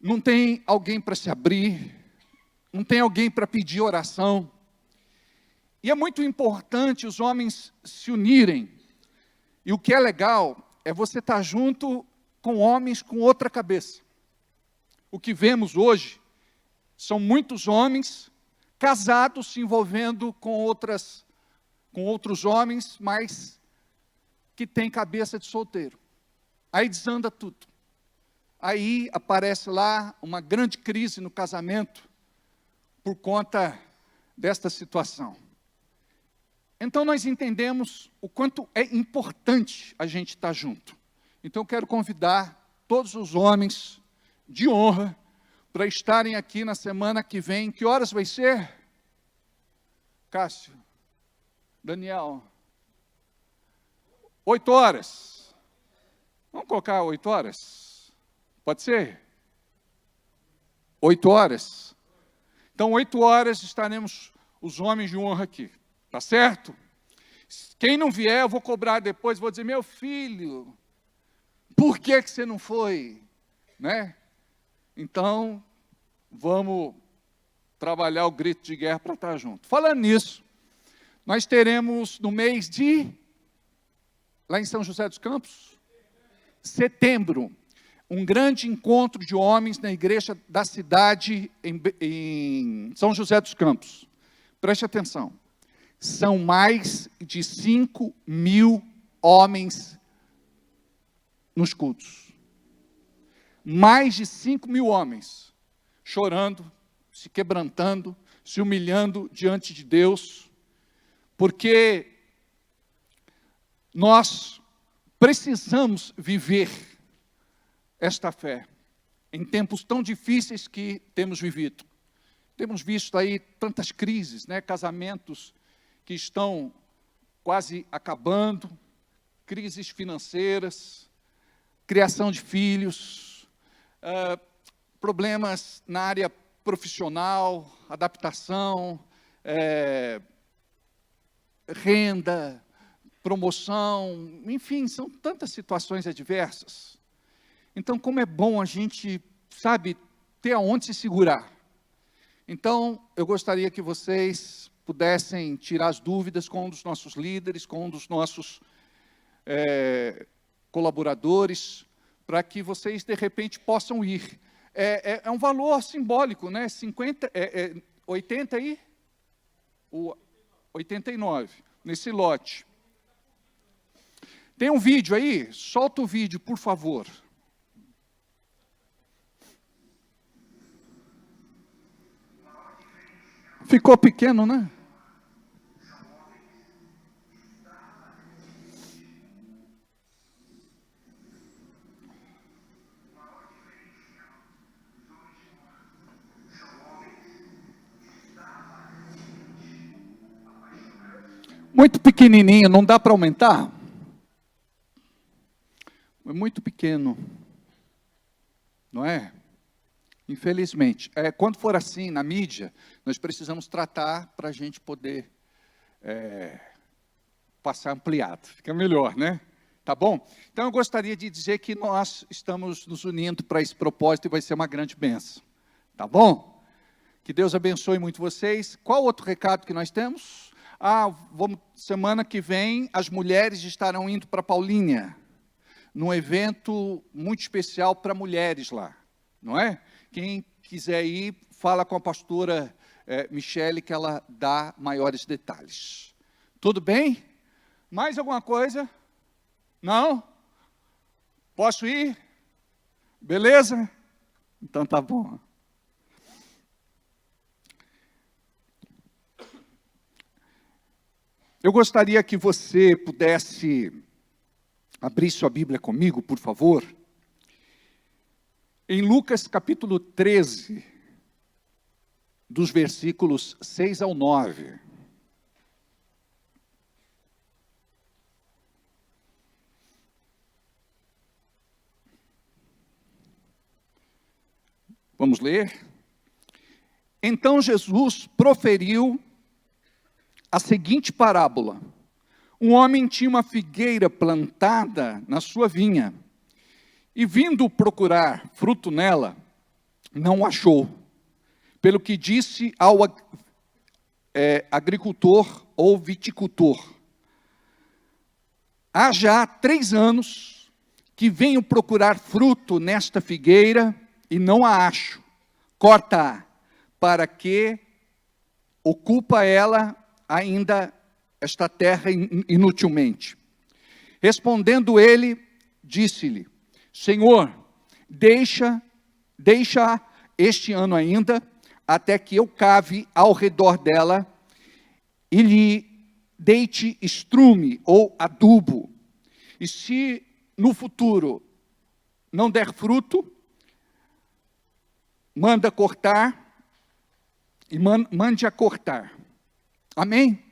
não tem alguém para se abrir, não tem alguém para pedir oração. E é muito importante os homens se unirem. E o que é legal é você estar junto com homens com outra cabeça. O que vemos hoje são muitos homens casados se envolvendo com outros homens, mas que têm cabeça de solteiro. Aí desanda tudo. Aí aparece lá uma grande crise no casamento por conta desta situação. Então nós entendemos o quanto é importante a gente estar junto. Então eu quero convidar todos os homens de honra para estarem aqui na semana que vem. Que horas vai ser? Cássio, Daniel, 8 horas. Vamos colocar 8 horas? Pode ser? 8 horas. Então, 8 horas estaremos os homens de honra aqui. Tá certo? Quem não vier, eu vou cobrar depois. Vou dizer, meu filho, por que você não foi? Né? Então, vamos trabalhar o grito de guerra para estar junto. Falando nisso, nós teremos no mês de, lá em São José dos Campos, setembro, um grande encontro de homens na igreja da cidade em São José dos Campos. Preste atenção, são mais de 5.000 homens nos cultos. Mais de 5.000 homens chorando, se quebrantando, se humilhando diante de Deus, porque nós precisamos viver esta fé em tempos tão difíceis que temos vivido. Temos visto aí tantas crises, né? Casamentos que estão quase acabando, crises financeiras, criação de filhos, problemas na área profissional, adaptação, renda, promoção, enfim, são tantas situações adversas. Então, como é bom a gente, sabe, ter aonde se segurar. Então, eu gostaria que vocês pudessem tirar as dúvidas com um dos nossos líderes, com um dos nossos colaboradores, para que vocês, de repente, possam ir. É um valor simbólico, né? 80 e 89, nesse lote. Tem um vídeo aí? Solta o vídeo, por favor. Ficou pequeno, né? Muito pequenininho, não dá para aumentar? É muito pequeno, não é? Infelizmente. Quando for assim na mídia, nós precisamos tratar para a gente poder passar ampliado. Fica melhor, né? Tá bom? Então eu gostaria de dizer que nós estamos nos unindo para esse propósito e vai ser uma grande bênção. Tá bom? Que Deus abençoe muito vocês. Qual outro recado que nós temos? Semana que vem, as mulheres estarão indo para Paulínia, num evento muito especial para mulheres lá, não é? Quem quiser ir, fala com a pastora Michele, que ela dá maiores detalhes. Tudo bem? Mais alguma coisa? Não? Posso ir? Beleza? Então tá bom. Eu gostaria que você pudesse abrir sua Bíblia comigo, por favor. Em Lucas capítulo 13, dos versículos 6 ao 9. Vamos ler? Então Jesus proferiu a seguinte parábola. Um homem tinha uma figueira plantada na sua vinha, e vindo procurar fruto nela, não achou. Pelo que disse ao agricultor ou viticultor: há já 3 anos que venho procurar fruto nesta figueira e não a acho. Corta-a, para que ocupa ela ainda esta terra inutilmente. Respondendo ele, disse-lhe: Senhor, deixa este ano ainda, até que eu cave ao redor dela e lhe deite estrume ou adubo. E se no futuro não der fruto, manda cortar e mande a cortar. Amém?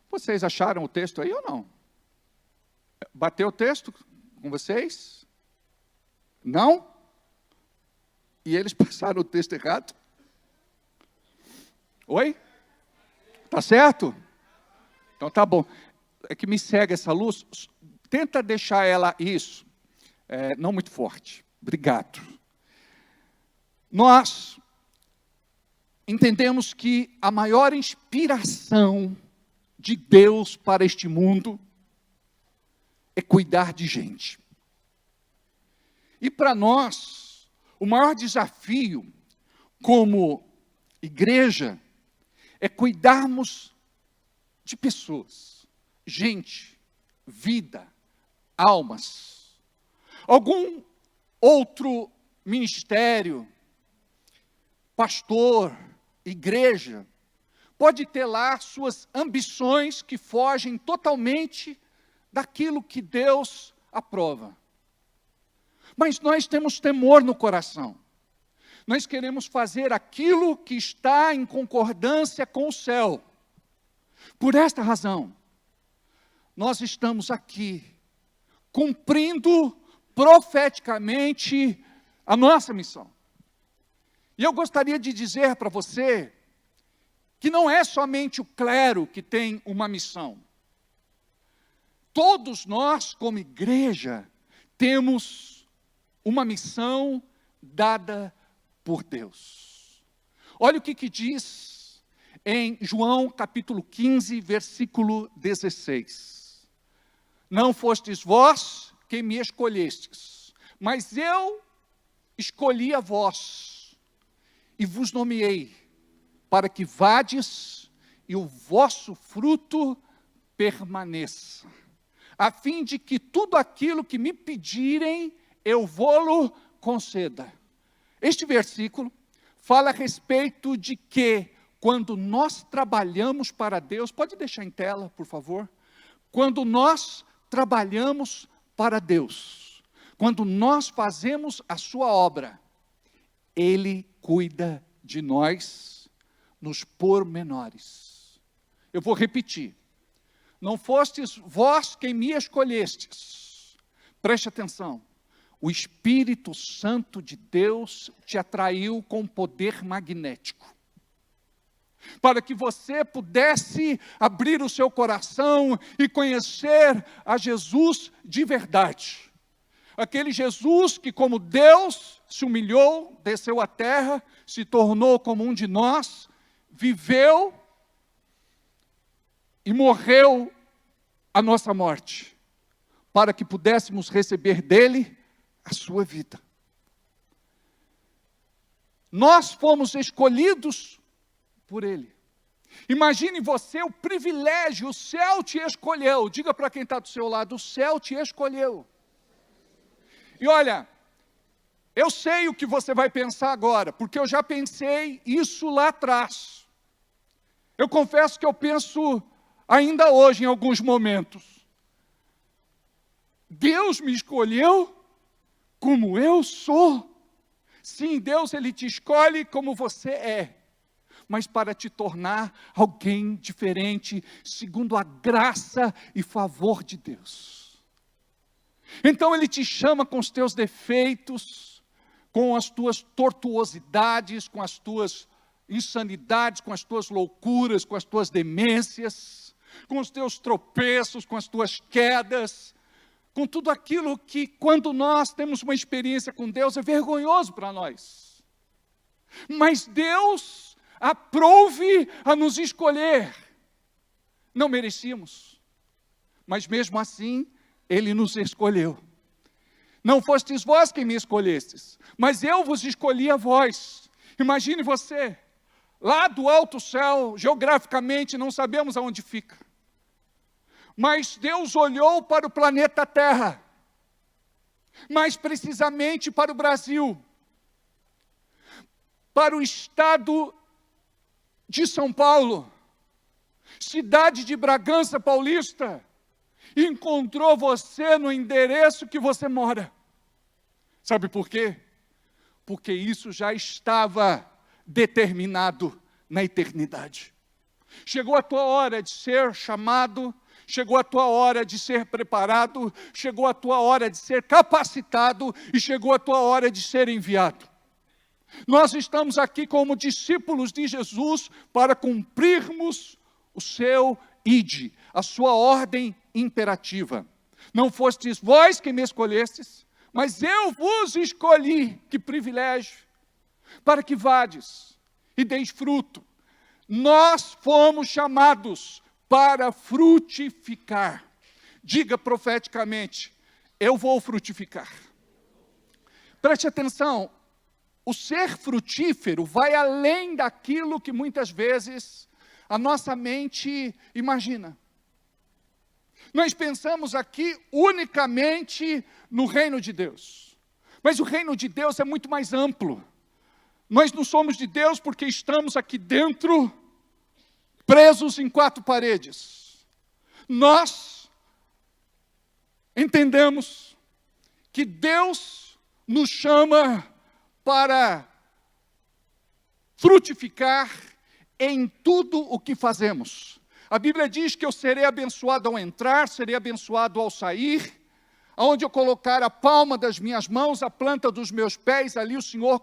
Vocês acharam o texto aí ou não? Bateu o texto com vocês? Não? E eles passaram o texto errado? Oi? Tá certo? Então tá bom. É que me segue essa luz. Tenta deixar ela isso. Não muito forte. Obrigado. Nós entendemos que a maior inspiração de Deus para este mundo é cuidar de gente. E para nós, o maior desafio como igreja é cuidarmos de pessoas, gente, vida, almas. Algum outro ministério pastor, igreja, pode ter lá suas ambições que fogem totalmente daquilo que Deus aprova. Mas nós temos temor no coração. Nós queremos fazer aquilo que está em concordância com o céu. Por esta razão, nós estamos aqui, cumprindo profeticamente a nossa missão. E eu gostaria de dizer para você, que não é somente o clero que tem uma missão. Todos nós, como igreja, temos uma missão dada por Deus. Olha o que diz em João capítulo 15, versículo 16. Não fostes vós quem me escolhestes, mas eu escolhi a vós e vos nomeei, para que vades e o vosso fruto permaneça, a fim de que tudo aquilo que me pedirem, eu vou-lo conceda. Este versículo fala a respeito de que, quando nós trabalhamos para Deus, pode deixar em tela, por favor? Quando nós trabalhamos para Deus, quando nós fazemos a sua obra, Ele cuida de nós nos pormenores. Eu vou repetir. Não fostes vós quem me escolhestes. Preste atenção. O Espírito Santo de Deus te atraiu com poder magnético, para que você pudesse abrir o seu coração e conhecer a Jesus de verdade. Aquele Jesus que, como Deus, se humilhou, desceu à terra, se tornou como um de nós, viveu e morreu a nossa morte, para que pudéssemos receber dele a sua vida. Nós fomos escolhidos por ele. Imagine você o privilégio, o céu te escolheu. Diga para quem está do seu lado, o céu te escolheu. E olha, eu sei o que você vai pensar agora, porque eu já pensei isso lá atrás. Eu confesso que eu penso ainda hoje em alguns momentos. Deus me escolheu como eu sou. Sim, Deus, Ele te escolhe como você é, mas para te tornar alguém diferente, segundo a graça e favor de Deus. Então Ele te chama com os teus defeitos, com as tuas tortuosidades, com as tuas insanidades, com as tuas loucuras, com as tuas demências, com os teus tropeços, com as tuas quedas, com tudo aquilo que, quando nós temos uma experiência com Deus, é vergonhoso para nós. Mas Deus aprove a nos escolher. Não merecíamos, mas mesmo assim, Ele nos escolheu. Não fostes vós quem me escolhestes, mas eu vos escolhi a vós. Imagine você, lá do alto céu, geograficamente não sabemos aonde fica. Mas Deus olhou para o planeta Terra, mais precisamente para o Brasil, para o estado de São Paulo, cidade de Bragança Paulista, e encontrou você no endereço que você mora. Sabe por quê? Porque isso já estava determinado na eternidade. Chegou a tua hora de ser chamado, chegou a tua hora de ser preparado, chegou a tua hora de ser capacitado e chegou a tua hora de ser enviado. Nós estamos aqui como discípulos de Jesus para cumprirmos o seu ide, a sua ordem imperativa. Não fostes vós quem me escolhestes, mas eu vos escolhi, que privilégio, para que vades e deis fruto. Nós fomos chamados para frutificar. Diga profeticamente, eu vou frutificar. Preste atenção, o ser frutífero vai além daquilo que muitas vezes a nossa mente imagina. Nós pensamos aqui unicamente no reino de Deus, mas o reino de Deus é muito mais amplo. Nós não somos de Deus porque estamos aqui dentro, presos em 4 paredes. Nós entendemos que Deus nos chama para frutificar em tudo o que fazemos. A Bíblia diz que eu serei abençoado ao entrar, serei abençoado ao sair. Aonde eu colocar a palma das minhas mãos, a planta dos meus pés, ali o Senhor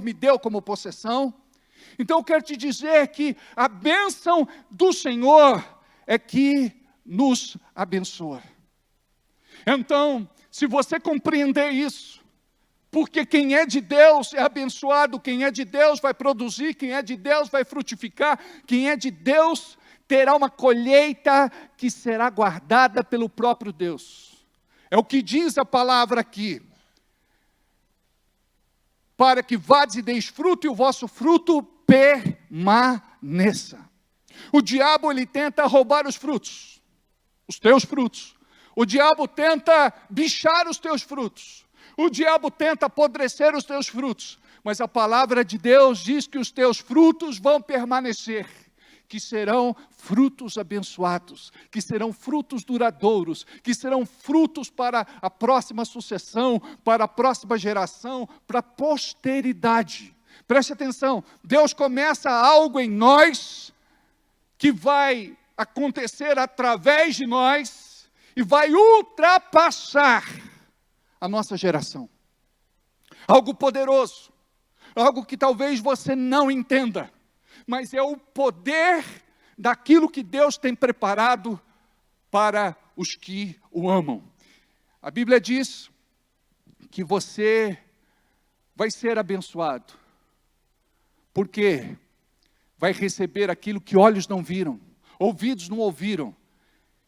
me deu como possessão. Então eu quero te dizer que a bênção do Senhor é que nos abençoa. Então, se você compreender isso, porque quem é de Deus é abençoado, quem é de Deus vai produzir, quem é de Deus vai frutificar, quem é de Deus terá uma colheita que será guardada pelo próprio Deus. É o que diz a palavra aqui. Para que vades e deis fruto e o vosso fruto permaneça. O diabo, ele tenta roubar os frutos, os teus frutos. O diabo tenta bichar os teus frutos. O diabo tenta apodrecer os teus frutos. Mas a palavra de Deus diz que os teus frutos vão permanecer. Que serão frutos abençoados, que serão frutos duradouros, que serão frutos para a próxima sucessão, para a próxima geração, para a posteridade. Preste atenção, Deus começa algo em nós, que vai acontecer através de nós, e vai ultrapassar a nossa geração. Algo poderoso, algo que talvez você não entenda, mas é o poder daquilo que Deus tem preparado para os que o amam. A Bíblia diz que você vai ser abençoado, porque vai receber aquilo que olhos não viram, ouvidos não ouviram,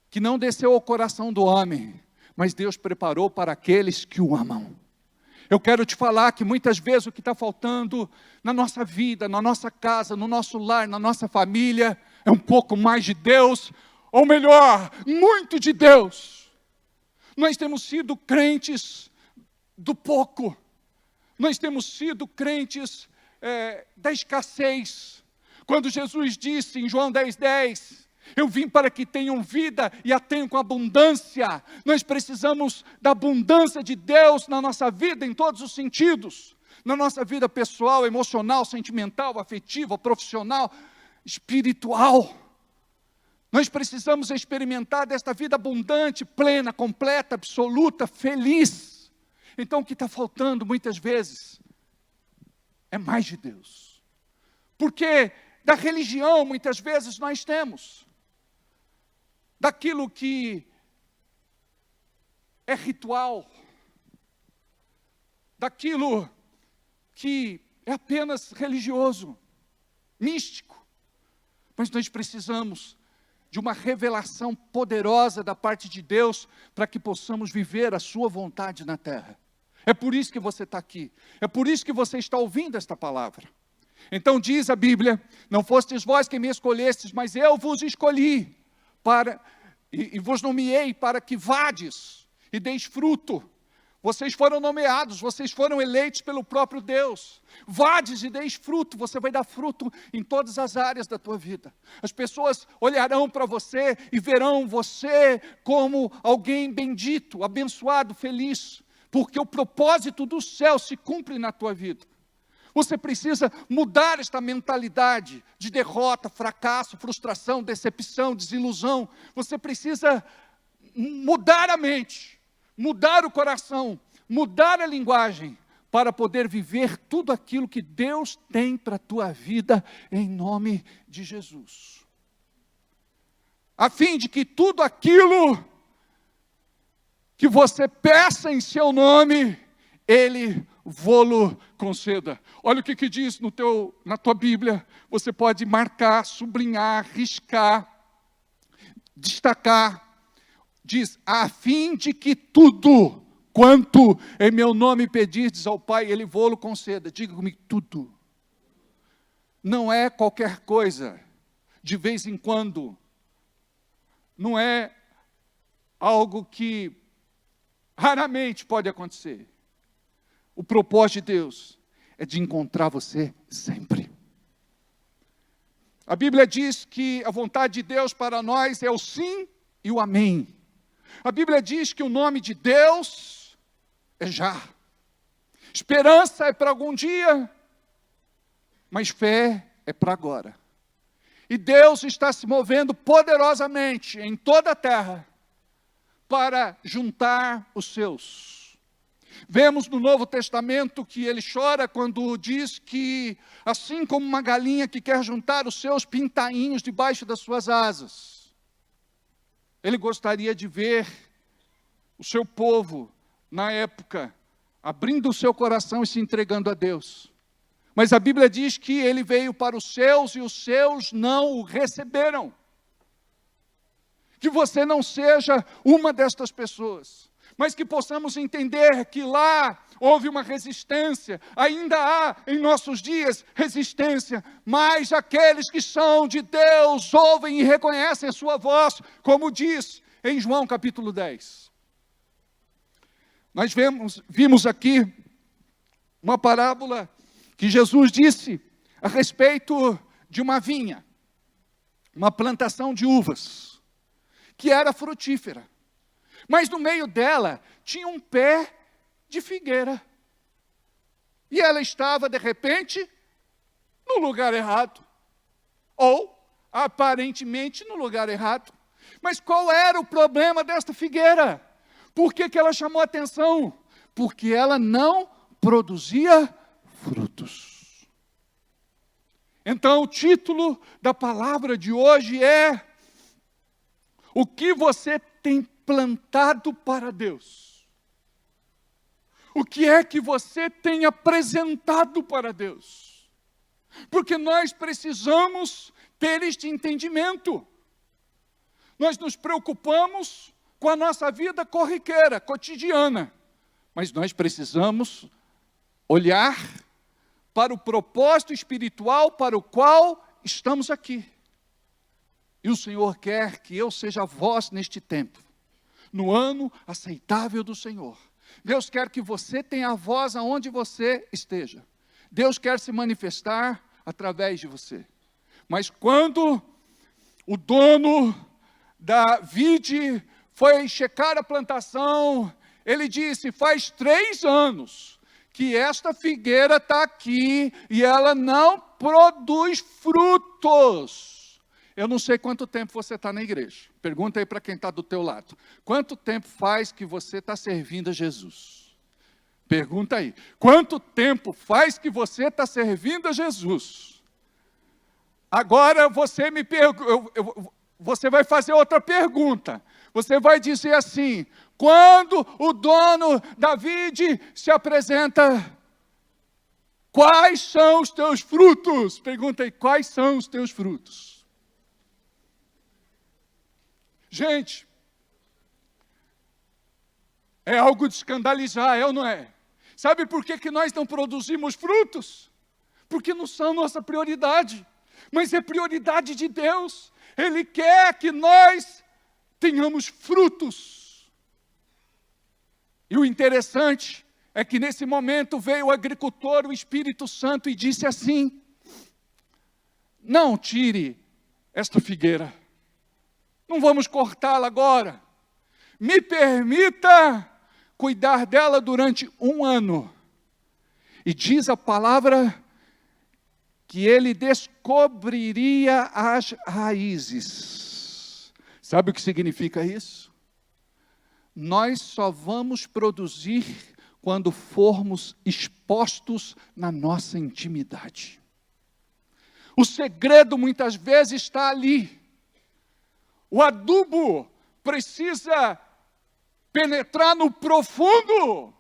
que não desceu ao coração do homem, mas Deus preparou para aqueles que o amam. Eu quero te falar que muitas vezes o que está faltando na nossa vida, na nossa casa, no nosso lar, na nossa família, é um pouco mais de Deus, ou melhor, muito de Deus. Nós temos sido crentes do pouco, nós temos sido crentes da escassez. Quando Jesus disse em João 10:10, eu vim para que tenham vida e a tenham com abundância. Nós precisamos da abundância de Deus na nossa vida, em todos os sentidos. Na nossa vida pessoal, emocional, sentimental, afetiva, profissional, espiritual. Nós precisamos experimentar desta vida abundante, plena, completa, absoluta, feliz. Então o que está faltando muitas vezes é mais de Deus. Porque da religião muitas vezes nós temos. Daquilo que é ritual, daquilo que é apenas religioso, místico. Mas nós precisamos de uma revelação poderosa da parte de Deus para que possamos viver a sua vontade na terra. É por isso que você está aqui, é por isso que você está ouvindo esta palavra. Então diz a Bíblia, não fostes vós quem me escolhestes, mas eu vos escolhi, e vos nomeei para que vades e deis fruto. Vocês foram nomeados, vocês foram eleitos pelo próprio Deus. Vades e deis fruto, você vai dar fruto em todas as áreas da tua vida. As pessoas olharão para você e verão você como alguém bendito, abençoado, feliz, porque o propósito do céu se cumpre na tua vida. Você precisa mudar esta mentalidade de derrota, fracasso, frustração, decepção, desilusão. Você precisa mudar a mente, mudar o coração, mudar a linguagem, para poder viver tudo aquilo que Deus tem para a tua vida, em nome de Jesus. A fim de que tudo aquilo que você peça em seu nome, Ele vô-lo conceda. Olha o que diz na tua Bíblia. Você pode marcar, sublinhar, riscar, destacar. Diz, a fim de que tudo quanto em meu nome pedirdes ao Pai, Ele vô-lo conceda. Diga comigo, tudo. Não é qualquer coisa, de vez em quando. Não é algo que raramente pode acontecer. O propósito de Deus é de encontrar você sempre. A Bíblia diz que a vontade de Deus para nós é o sim e o amém. A Bíblia diz que o nome de Deus é já. Esperança é para algum dia, mas fé é para agora. E Deus está se movendo poderosamente em toda a terra para juntar os seus. Vemos no Novo Testamento que ele chora quando diz que, assim como uma galinha que quer juntar os seus pintainhos debaixo das suas asas, ele gostaria de ver o seu povo, na época, abrindo o seu coração e se entregando a Deus. Mas a Bíblia diz que ele veio para os seus e os seus não o receberam. Que você não seja uma destas pessoas, mas que possamos entender que lá houve uma resistência, ainda há em nossos dias resistência, mas aqueles que são de Deus ouvem e reconhecem a sua voz, como diz em João capítulo 10. Nós vimos aqui uma parábola que Jesus disse a respeito de uma vinha, uma plantação de uvas, que era frutífera. Mas no meio dela tinha um pé de figueira. E ela estava, de repente, no lugar errado. Ou, aparentemente, no lugar errado. Mas qual era o problema desta figueira? Por que ela chamou a atenção? Porque ela não produzia frutos. Então, o título da palavra de hoje é: o que você tem plantado para Deus? O que é que você tem apresentado para Deus? Porque nós precisamos ter este entendimento. Nós nos preocupamos com a nossa vida corriqueira, cotidiana, mas nós precisamos olhar para o propósito espiritual para o qual estamos aqui. E o Senhor quer que eu seja a voz neste tempo, no ano aceitável do Senhor. Deus quer que você tenha a voz aonde você esteja. Deus quer se manifestar através de você. Mas quando o dono da vide foi checar a plantação, ele disse: faz 3 anos que esta figueira está aqui e ela não produz frutos. Eu não sei quanto tempo você está na igreja. Pergunta aí para quem está do teu lado. Quanto tempo faz que você está servindo a Jesus? Pergunta aí. Quanto tempo faz que você está servindo a Jesus? Agora você me você vai fazer outra pergunta. Você vai dizer assim: quando o dono da vide se apresenta, quais são os teus frutos? Pergunta aí, quais são os teus frutos? Gente, é algo de escandalizar, é ou não é? Sabe por que nós não produzimos frutos? Porque não são nossa prioridade, mas é prioridade de Deus. Ele quer que nós tenhamos frutos. E o interessante é que nesse momento veio o agricultor, o Espírito Santo, e disse assim: não tire esta figueira, não vamos cortá-la agora, me permita cuidar dela durante 1 ano. E diz a palavra que ele descobriria as raízes. Sabe o que significa isso? Nós só vamos produzir quando formos expostos na nossa intimidade. O segredo muitas vezes está ali. O adubo precisa penetrar no profundo.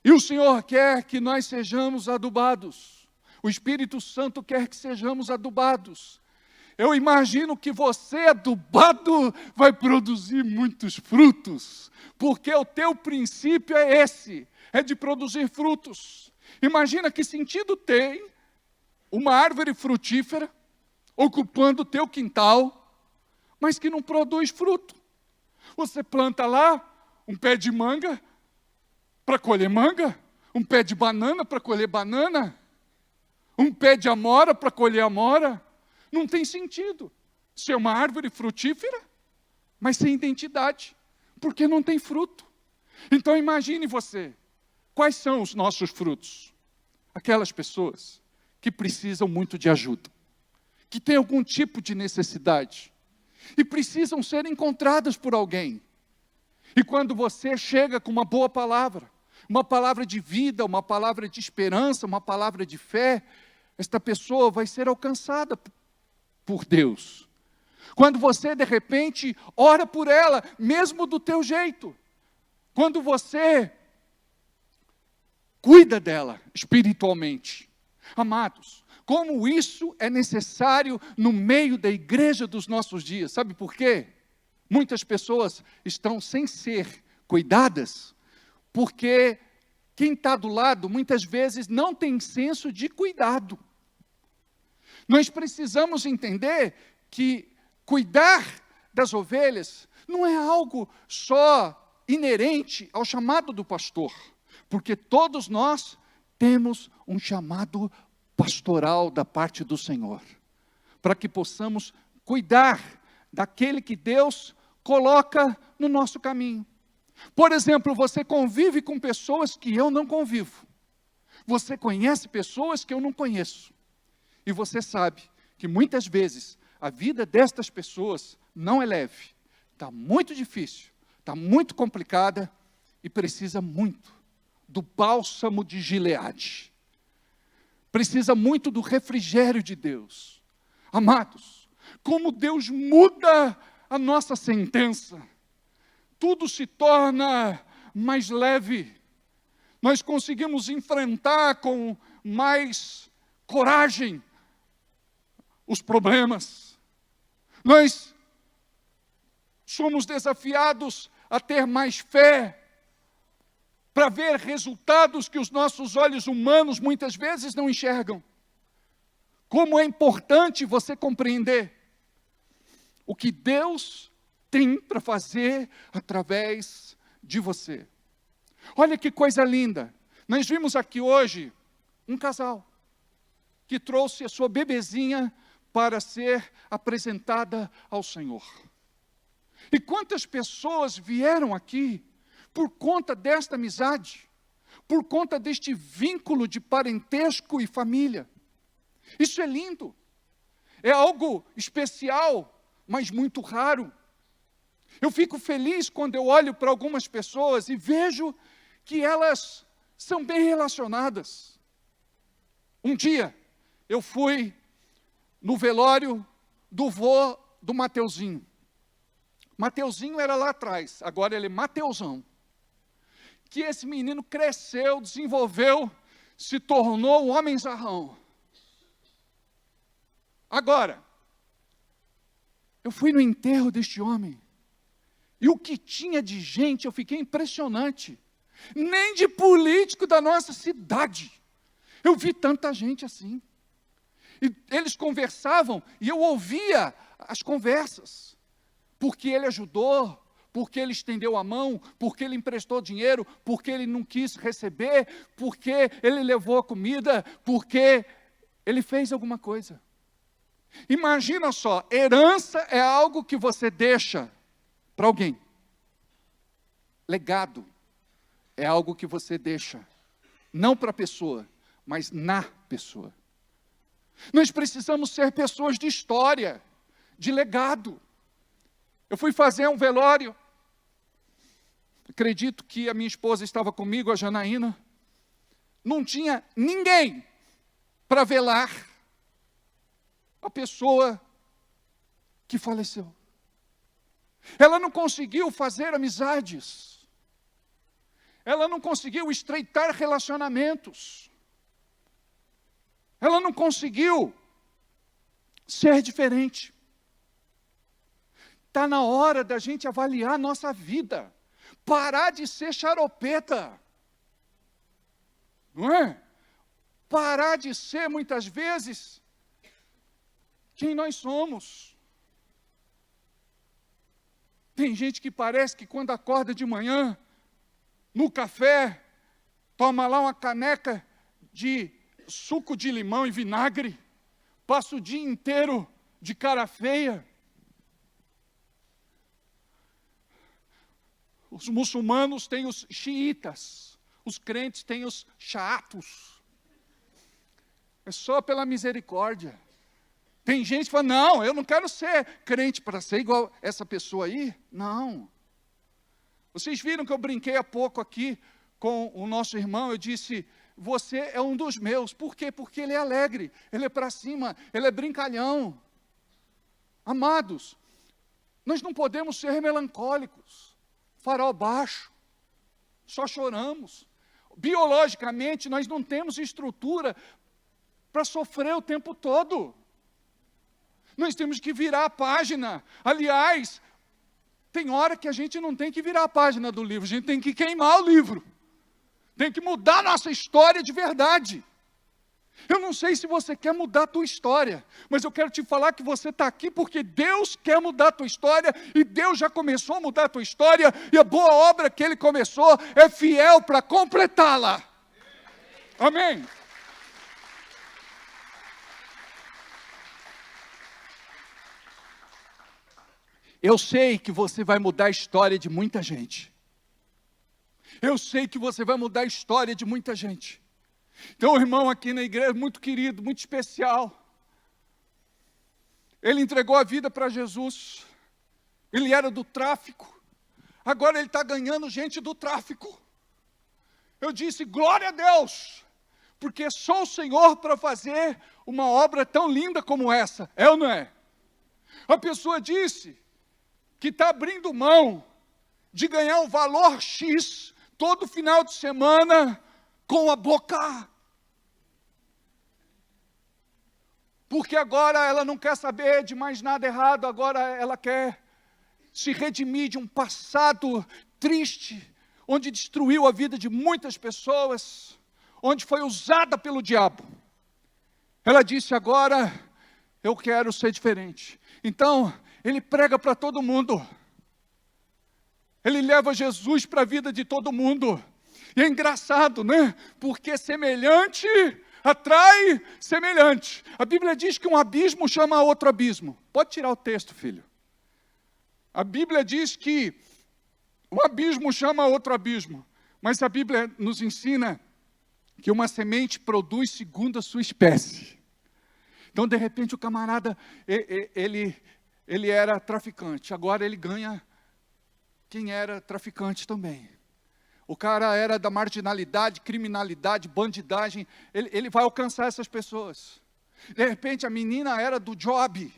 E o Senhor quer que nós sejamos adubados. O Espírito Santo quer que sejamos adubados. Eu imagino que você, adubado, vai produzir muitos frutos. Porque o teu princípio é esse, é de produzir frutos. Imagina que sentido tem uma árvore frutífera ocupando o teu quintal, mas que não produz fruto. Você planta lá um pé de manga para colher manga, Um pé de banana para colher banana? Um pé de amora para colher amora? Não tem sentido. Ser uma árvore frutífera, mas sem identidade, porque não tem fruto. Então imagine você, quais são os nossos frutos? Aquelas pessoas que precisam muito de ajuda, que têm algum tipo de necessidade, e precisam ser encontradas por alguém. E quando você chega com uma boa palavra, uma palavra de vida, uma palavra de esperança, uma palavra de fé, esta pessoa vai ser alcançada por Deus. Quando você, de repente, ora por ela, mesmo do teu jeito. Quando você cuida dela espiritualmente. Amados, como isso é necessário no meio da igreja dos nossos dias. Sabe por quê? Muitas pessoas estão sem ser cuidadas, porque quem está do lado, muitas vezes, não tem senso de cuidado. Nós precisamos entender que cuidar das ovelhas não é algo só inerente ao chamado do pastor, porque todos nós temos um chamado pastoral da parte do Senhor, para que possamos cuidar daquele que Deus coloca no nosso caminho. Por exemplo, você convive com pessoas que eu não convivo. Você conhece pessoas que eu não conheço. E você sabe que muitas vezes a vida destas pessoas não é leve. Está muito difícil, está muito complicada e precisa muito do bálsamo de Gileade. Precisa muito do refrigério de Deus. Amados, como Deus muda a nossa sentença. Tudo se torna mais leve. Nós conseguimos enfrentar com mais coragem os problemas. Nós somos desafiados a ter mais fé, para ver resultados que os nossos olhos humanos muitas vezes não enxergam. Como é importante você compreender o que Deus tem para fazer através de você. Olha que coisa linda. Nós vimos aqui hoje um casal que trouxe a sua bebezinha para ser apresentada ao Senhor. E quantas pessoas vieram aqui por conta desta amizade, por conta deste vínculo de parentesco e família. Isso é lindo. É algo especial, mas muito raro. Eu fico feliz quando eu olho para algumas pessoas e vejo que elas são bem relacionadas. Um dia, eu fui no velório do vô do Mateuzinho. Mateuzinho era lá atrás, agora ele é Mateuzão. Que esse menino cresceu, desenvolveu, se tornou um homem zarrão. Agora, eu fui no enterro deste homem, e o que tinha de gente, eu fiquei impressionante. Nem de político da nossa cidade eu vi tanta gente assim. E eles conversavam, e eu ouvia as conversas, porque ele ajudou, porque ele estendeu a mão, porque ele emprestou dinheiro, porque ele não quis receber, porque ele levou a comida, porque ele fez alguma coisa. Imagina só, herança é algo que você deixa para alguém. Legado é algo que você deixa, não para a pessoa, mas na pessoa. Nós precisamos ser pessoas de história, de legado. Eu fui fazer um velório. Acredito que a minha esposa estava comigo, a Janaína. Não tinha ninguém para velar a pessoa que faleceu. Ela não conseguiu fazer amizades. Ela não conseguiu estreitar relacionamentos. Ela não conseguiu ser diferente. Está na hora da gente avaliar a nossa vida. Parar de ser xaropeta. Não é? Parar de ser, muitas vezes, quem nós somos. Tem gente que parece que quando acorda de manhã, no café, toma lá uma caneca de suco de limão e vinagre, passa o dia inteiro de cara feia. Os muçulmanos têm os xiitas, os crentes têm os chatos. É só pela misericórdia. Tem gente que fala, não, eu não quero ser crente para ser igual essa pessoa aí. Não. Vocês viram que eu brinquei há pouco aqui com o nosso irmão, eu disse, você é um dos meus. Por quê? Porque ele é alegre, ele é para cima, ele é brincalhão. Amados, nós não podemos ser melancólicos, farol baixo, só choramos. Biologicamente, nós não temos estrutura para sofrer o tempo todo. Nós temos que virar a página. Aliás, tem hora que a gente não tem que virar a página do livro, a gente tem que queimar o livro. Tem que mudar a nossa história de verdade. Eu não sei se você quer mudar a tua história, mas eu quero te falar que você está aqui porque Deus quer mudar a tua história, e Deus já começou a mudar a tua história, e a boa obra que Ele começou é fiel para completá-la. Amém? Eu sei que você vai mudar a história de muita gente. Eu sei que você vai mudar a história de muita gente. Tem um irmão aqui na igreja, muito querido, muito especial. Ele entregou a vida para Jesus. Ele era do tráfico. Agora ele está ganhando gente do tráfico. Eu disse, glória a Deus, porque sou o Senhor para fazer uma obra tão linda como essa. É ou não é? A pessoa disse que está abrindo mão de ganhar um valor X todo final de semana com a boca. Porque agora ela não quer saber de mais nada errado, agora ela quer se redimir de um passado triste, onde destruiu a vida de muitas pessoas, onde foi usada pelo diabo. Ela disse, agora eu quero ser diferente. Então, ele prega para todo mundo. Ele leva Jesus para a vida de todo mundo. E é engraçado, né? Porque semelhante atrai semelhante. A Bíblia diz que um abismo chama outro abismo. Pode tirar o texto, filho. A Bíblia diz que um abismo chama outro abismo. Mas a Bíblia nos ensina que uma semente produz segundo a sua espécie. Então, de repente, o camarada, ele era traficante. Agora ele ganha quem era traficante também. O cara era da marginalidade, criminalidade, bandidagem. Ele vai alcançar essas pessoas. De repente, a menina era do job.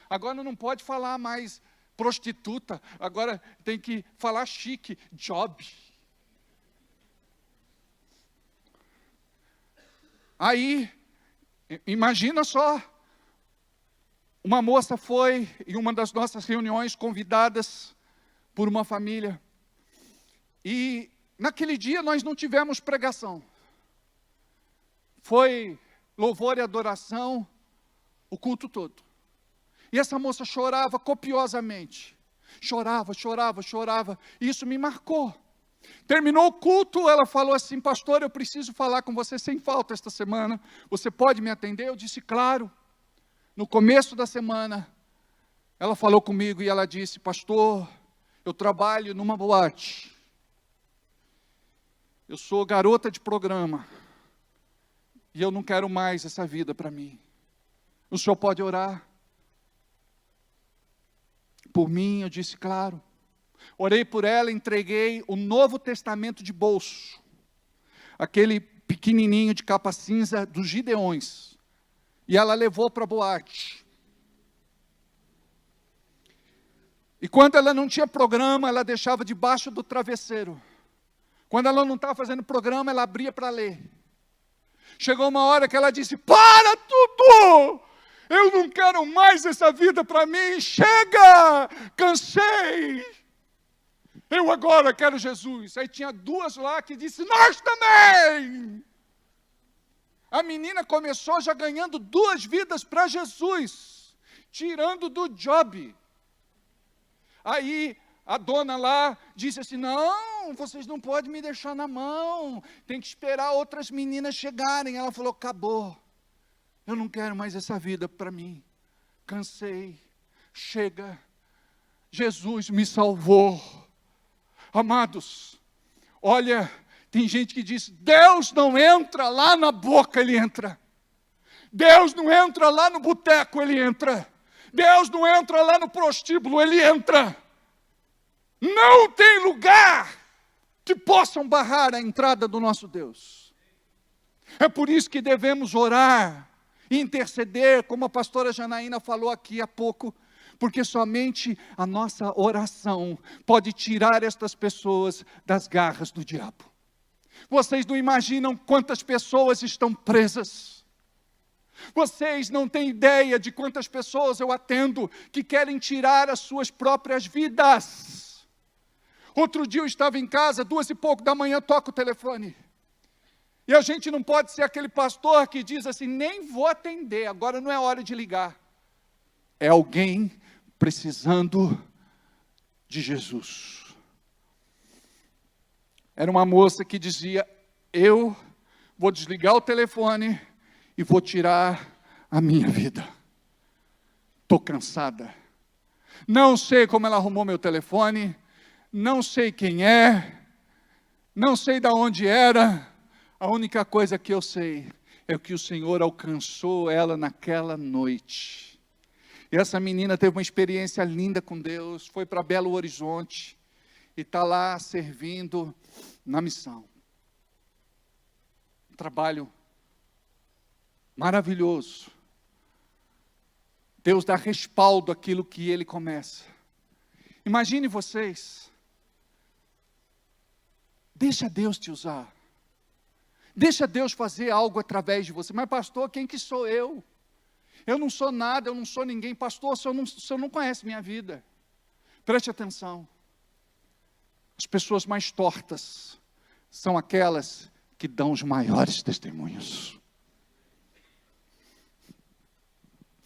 Agora não pode falar mais prostituta. Agora tem que falar chique. Job. Aí, imagina só. Uma moça foi em uma das nossas reuniões convidadas por uma família. E naquele dia nós não tivemos pregação. Foi louvor e adoração o culto todo. E essa moça chorava copiosamente. Chorava. Isso me marcou. Terminou o culto, ela falou assim, pastor, eu preciso falar com você sem falta esta semana. Você pode me atender? Eu disse, claro. No começo da semana, ela falou comigo e ela disse, pastor, eu trabalho numa boate. Eu sou garota de programa. E eu não quero mais essa vida para mim. O senhor pode orar? Por mim, eu disse, claro. Orei por ela, entreguei o Novo Testamento de bolso. Aquele pequenininho de capa cinza dos Gideões. E ela levou para a boate. E quando ela não tinha programa, ela deixava debaixo do travesseiro. Quando ela não estava fazendo programa, ela abria para ler. Chegou uma hora que ela disse, para tudo! Eu não quero mais essa vida para mim, chega! Cansei! Eu agora quero Jesus. Aí tinha duas lá que disse, nós também! A menina começou já ganhando 2 vidas para Jesus, tirando do job. Aí a dona lá disse assim, não, não, vocês não podem me deixar na mão, tem que esperar outras meninas chegarem. Ela falou, acabou, eu não quero mais essa vida para mim, cansei, chega, Jesus me salvou. Amados, olha, tem gente que diz, Deus não entra lá na boca, Ele entra. Deus não entra lá no boteco, Ele entra. Deus não entra lá no prostíbulo, Ele entra. Não tem lugar que possam barrar a entrada do nosso Deus. É por isso que devemos orar, interceder, como a pastora Janaína falou aqui há pouco, porque somente a nossa oração pode tirar estas pessoas das garras do diabo. Vocês não imaginam quantas pessoas estão presas. Vocês não têm ideia de quantas pessoas eu atendo que querem tirar as suas próprias vidas. Outro dia eu estava em casa, 2h pouco da manhã, toco o telefone. E a gente não pode ser aquele pastor que diz assim, nem vou atender, agora não é hora de ligar. É alguém precisando de Jesus. Era uma moça que dizia, eu vou desligar o telefone e vou tirar a minha vida. Estou cansada. Não sei como ela arrumou meu telefone, não sei quem é, não sei de onde era. A única coisa que eu sei é que o Senhor alcançou ela naquela noite. E essa menina teve uma experiência linda com Deus, foi para Belo Horizonte e está lá servindo na missão. Um trabalho maravilhoso. Deus dá respaldo àquilo que Ele começa. Imagine vocês. Deixa Deus te usar. Deixa Deus fazer algo através de você. Mas pastor, quem que sou eu? Eu não sou nada, eu não sou ninguém. Pastor, o senhor não conhece minha vida. Preste atenção. As pessoas mais tortas são aquelas que dão os maiores testemunhos.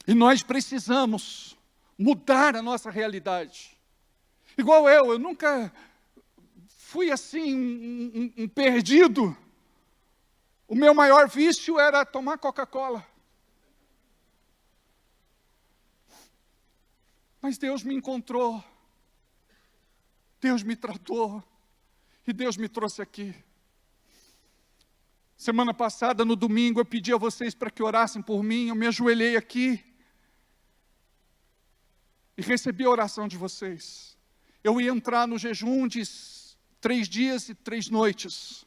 E nós precisamos mudar a nossa realidade. Igual eu nunca fui assim, um perdido. O meu maior vício era tomar Coca-Cola. Mas Deus me encontrou, Deus me tratou, e Deus me trouxe aqui. Semana passada, no domingo, eu pedi a vocês para que orassem por mim, eu me ajoelhei aqui, e recebi a oração de vocês. Eu ia entrar no jejum de 3 dias e 3 noites,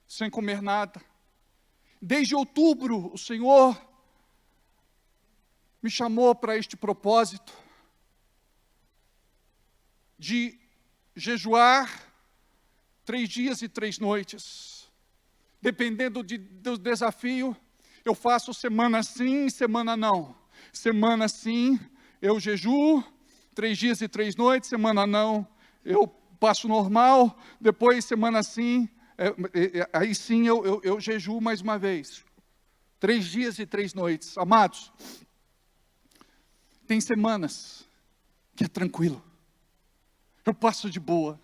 sem comer nada. Desde outubro, o Senhor me chamou para este propósito, de jejuar 3 dias e 3 noites. Dependendo do desafio, eu faço semana sim, semana não. Semana sim, eu jejuo 3 dias e 3 noites, semana não, eu passo normal, depois semana sim, aí sim eu jejuo mais uma vez. 3 dias e 3 noites. Amados, tem semanas que é tranquilo. Eu passo de boa,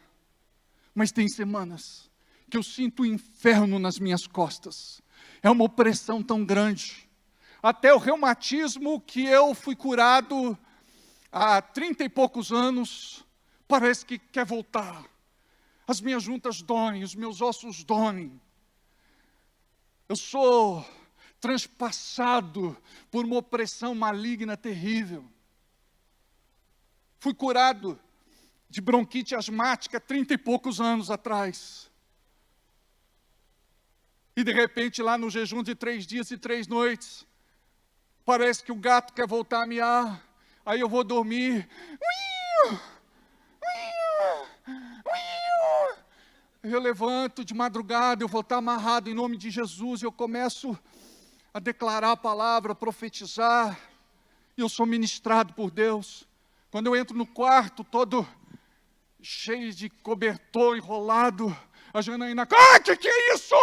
mas tem semanas que eu sinto o inferno nas minhas costas. É uma opressão tão grande. Até o reumatismo que eu fui curado há 30 e poucos anos, parece que quer voltar. As minhas juntas doem, os meus ossos doem. Eu sou transpassado por uma opressão maligna terrível. Fui curado de bronquite asmática 30 e poucos anos atrás. E de repente lá no jejum de 3 dias e 3 noites, parece que o gato quer voltar a miar, aí eu vou dormir, eu levanto de madrugada, eu vou estar amarrado em nome de Jesus, eu começo a declarar a palavra, a profetizar, e eu sou ministrado por Deus. Quando eu entro no quarto, todo cheio de cobertor enrolado, a Janaína, que é isso?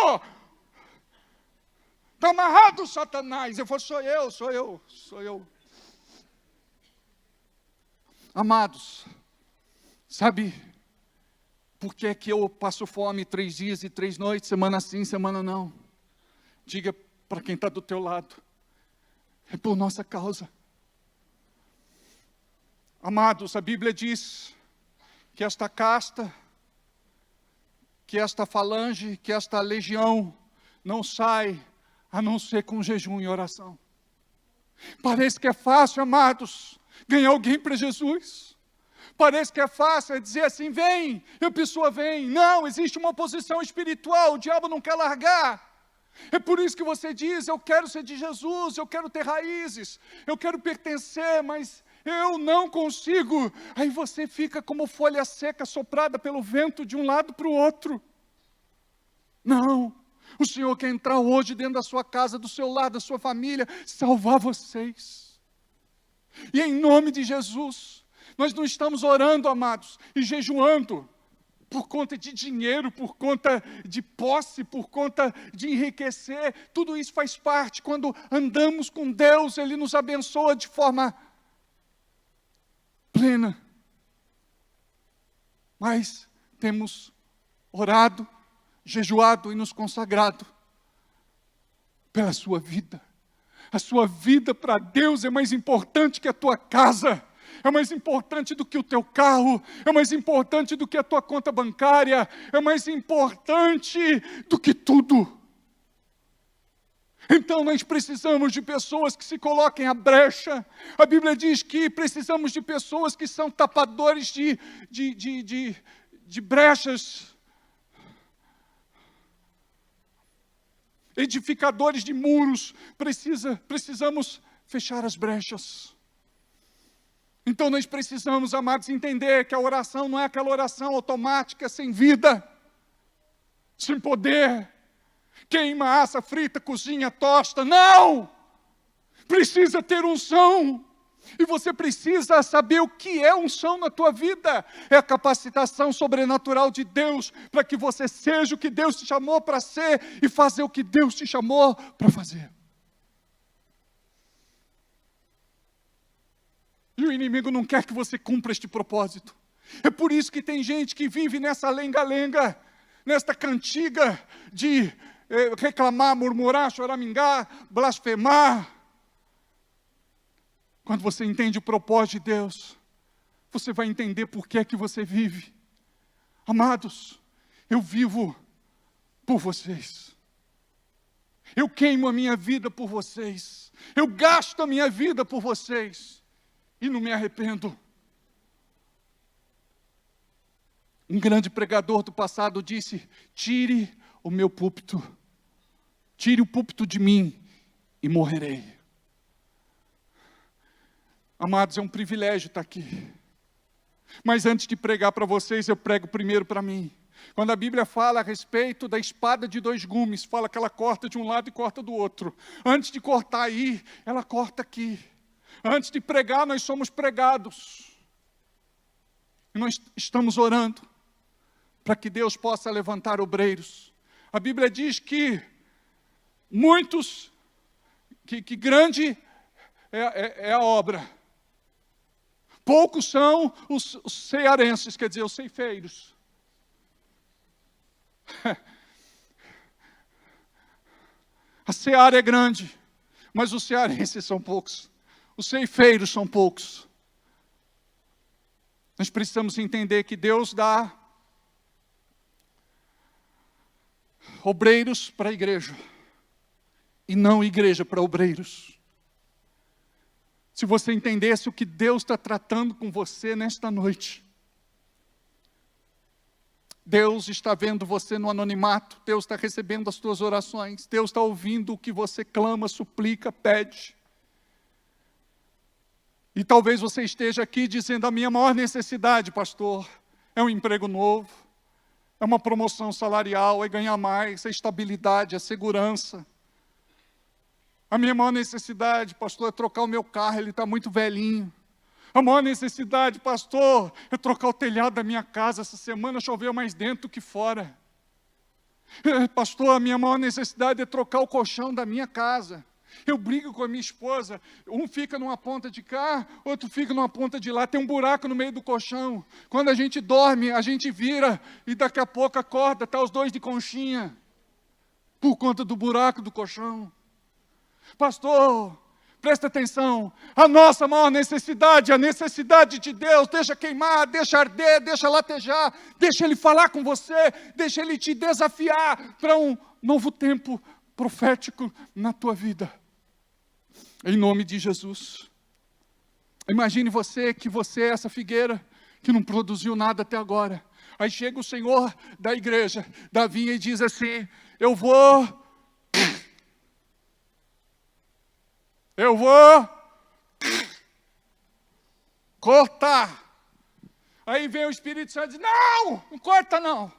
Está amarrado, Satanás. Eu falo, sou eu. Amados, sabe, Por que é que eu passo fome 3 dias e 3 noites, semana sim, semana não? Diga para quem está do teu lado, é por nossa causa. Amados, a Bíblia diz que esta casta, que esta falange, que esta legião não sai a não ser com jejum e oração. Parece que é fácil, amados, ganhar alguém para Jesus. Parece que é fácil dizer assim, vem, e a pessoa vem. Não, existe uma oposição espiritual, o diabo não quer largar. É por isso que você diz, eu quero ser de Jesus, eu quero ter raízes, eu quero pertencer, mas eu não consigo. Aí você fica como folha seca soprada pelo vento de um lado para o outro. Não, o Senhor quer entrar hoje dentro da sua casa, do seu lar, da sua família, salvar vocês. E em nome de Jesus, nós não estamos orando, amados, e jejuando por conta de dinheiro, por conta de posse, por conta de enriquecer. Tudo isso faz parte. Quando andamos com Deus, Ele nos abençoa de forma plena. Mas temos orado, jejuado e nos consagrado pela sua vida. A sua vida para Deus é mais importante que a tua casa, é mais importante do que o teu carro, é mais importante do que a tua conta bancária, é mais importante do que tudo. Então nós precisamos de pessoas que se coloquem à brecha. A Bíblia diz que precisamos de pessoas que são tapadores de brechas, edificadores de muros. Precisamos fechar as brechas. Então nós precisamos, amados, entender que a oração não é aquela oração automática, sem vida, sem poder, queima, assa, frita, cozinha, tosta. Não! Precisa ter unção. E você precisa saber o que é unção na tua vida. É a capacitação sobrenatural de Deus para que você seja o que Deus te chamou para ser e fazer o que Deus te chamou para fazer. E o inimigo não quer que você cumpra este propósito. É por isso que tem gente que vive nessa lenga-lenga, nesta cantiga de reclamar, murmurar, choramingar, blasfemar. Quando você entende o propósito de Deus, você vai entender por que é que você vive. Amados, eu vivo por vocês. Eu queimo a minha vida por vocês. Eu gasto a minha vida por vocês. E não me arrependo. Um grande pregador do passado disse, tire o meu púlpito. Tire o púlpito de mim e morrerei. Amados, é um privilégio estar aqui. Mas antes de pregar para vocês, eu prego primeiro para mim. Quando a Bíblia fala a respeito da espada de 2 gumes, fala que ela corta de um lado e corta do outro. Antes de cortar aí, ela corta aqui. Antes de pregar, nós somos pregados. E nós estamos orando para que Deus possa levantar obreiros. A Bíblia diz que muitos, que grande é a obra. Poucos são os cearenses, quer dizer, os ceifeiros. A seara é grande, mas os cearenses são poucos. Os ceifeiros são poucos. Nós precisamos entender que Deus dá obreiros para a igreja e não igreja para obreiros. Se você entendesse o que Deus está tratando com você nesta noite, Deus está vendo você no anonimato, Deus está recebendo as tuas orações, Deus está ouvindo o que você clama, suplica, pede. E talvez você esteja aqui dizendo, a minha maior necessidade, pastor, é um emprego novo, é uma promoção salarial, é ganhar mais, é estabilidade, é segurança. A minha maior necessidade, pastor, é trocar o meu carro, ele está muito velhinho. A maior necessidade, pastor, é trocar o telhado da minha casa, essa semana choveu mais dentro que fora. Pastor, a minha maior necessidade é trocar o colchão da minha casa. Eu brigo com a minha esposa, um fica numa ponta de cá, outro fica numa ponta de lá, tem um buraco no meio do colchão. Quando a gente dorme, a gente vira e daqui a pouco acorda, tá os dois de conchinha, por conta do buraco do colchão. Pastor, presta atenção, a nossa maior necessidade, a necessidade de Deus, deixa queimar, deixa arder, deixa latejar, deixa Ele falar com você, deixa Ele te desafiar para um novo tempo profético na tua vida. Em nome de Jesus. Imagine que você é essa figueira que não produziu nada até agora. Aí chega o Senhor da igreja, da vinha, e diz assim: eu vou cortar. Aí vem o Espírito Santo e diz: não corta não.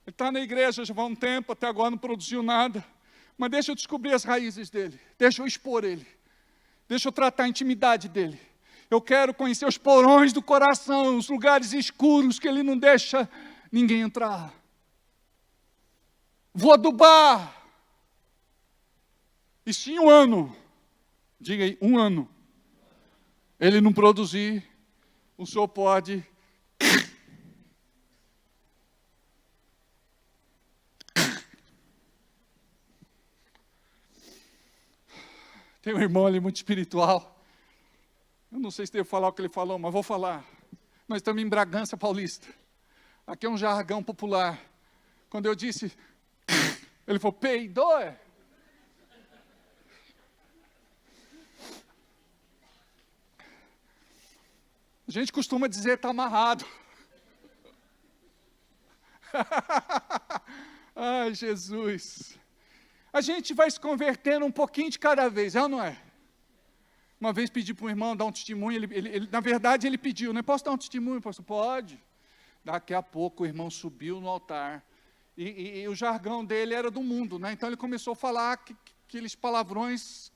Ele está na igreja já há um tempo, até agora não produziu nada. Mas deixa eu descobrir as raízes dele. Deixa eu expor ele. Deixa eu tratar a intimidade dele. Eu quero conhecer os porões do coração, os lugares escuros que ele não deixa ninguém entrar. Vou adubar. E se em um ano, diga aí, 1 ano, ele não produzir, o senhor pode... Tem um irmão ali muito espiritual. Eu não sei se devo falar o que ele falou, mas vou falar. Nós estamos em Bragança Paulista. Aqui é um jargão popular. Quando eu disse, ele falou, peidou. A gente costuma dizer está amarrado. Ai, Jesus. A gente vai se convertendo um pouquinho de cada vez, é ou não é? Uma vez pedi para um irmão dar um testemunho, na verdade ele pediu, né? Posso dar um testemunho, pastor? Pode. Daqui a pouco o irmão subiu no altar, e o jargão dele era do mundo, né? Então ele começou a falar aqueles palavrões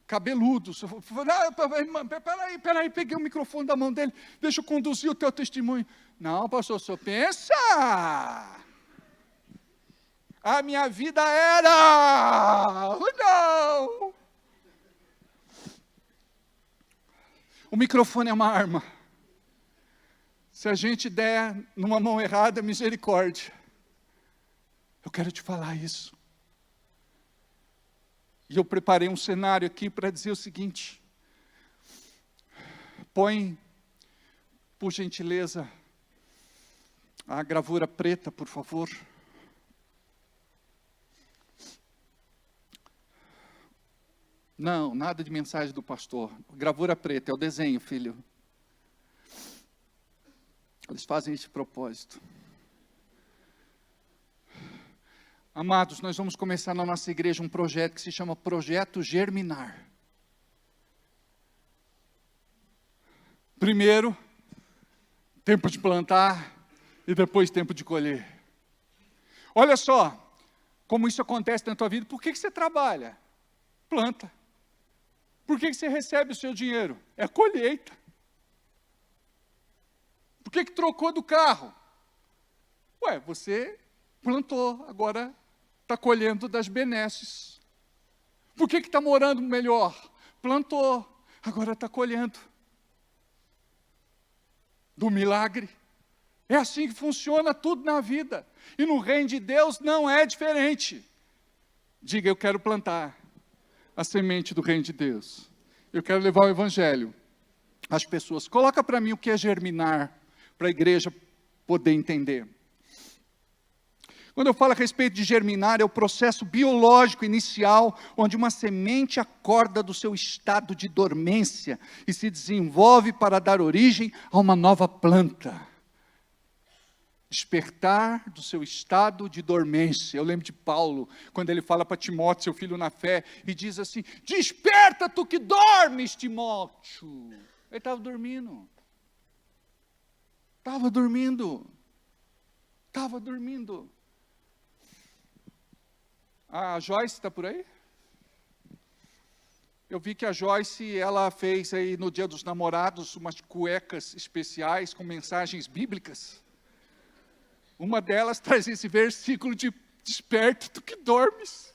cabeludos. Eu falei, peraí, peguei o microfone da mão dele, deixa eu conduzir o teu testemunho. Não, pastor, o senhor pensa... A minha vida era... Não! O microfone é uma arma. Se a gente der numa mão errada, misericórdia. Eu quero te falar isso. E eu preparei um cenário aqui para dizer o seguinte. Põe, por gentileza, a gravura preta, por favor. Não, nada de mensagem do pastor. Gravura preta, é o desenho, filho. Eles fazem esse propósito. Amados, nós vamos começar na nossa igreja um projeto que se chama Projeto Germinar. Primeiro, tempo de plantar e depois tempo de colher. Olha só, como isso acontece na tua vida. Por que você trabalha? Planta. Por que você recebe o seu dinheiro? É a colheita. Por que trocou do carro? Ué, você plantou, agora está colhendo das benesses. Por que está morando melhor? Plantou, agora está colhendo do milagre. É assim que funciona tudo na vida. E no reino de Deus não é diferente. Diga, eu quero plantar a semente do reino de Deus. Eu quero levar o evangelho às pessoas. Coloca para mim o que é germinar, para a igreja poder entender. Quando eu falo a respeito de germinar, é o processo biológico inicial, onde uma semente acorda do seu estado de dormência e se desenvolve para dar origem a uma nova planta. Despertar do seu estado de dormência. Eu lembro de Paulo, quando ele fala para Timóteo, seu filho na fé, e diz assim, desperta tu que dormes, Timóteo. Ele estava dormindo. Estava dormindo. A Joyce está por aí? Eu vi que a Joyce, ela fez aí no Dia dos Namorados umas cuecas especiais com mensagens bíblicas. Uma delas traz esse versículo de desperta tu que dormes.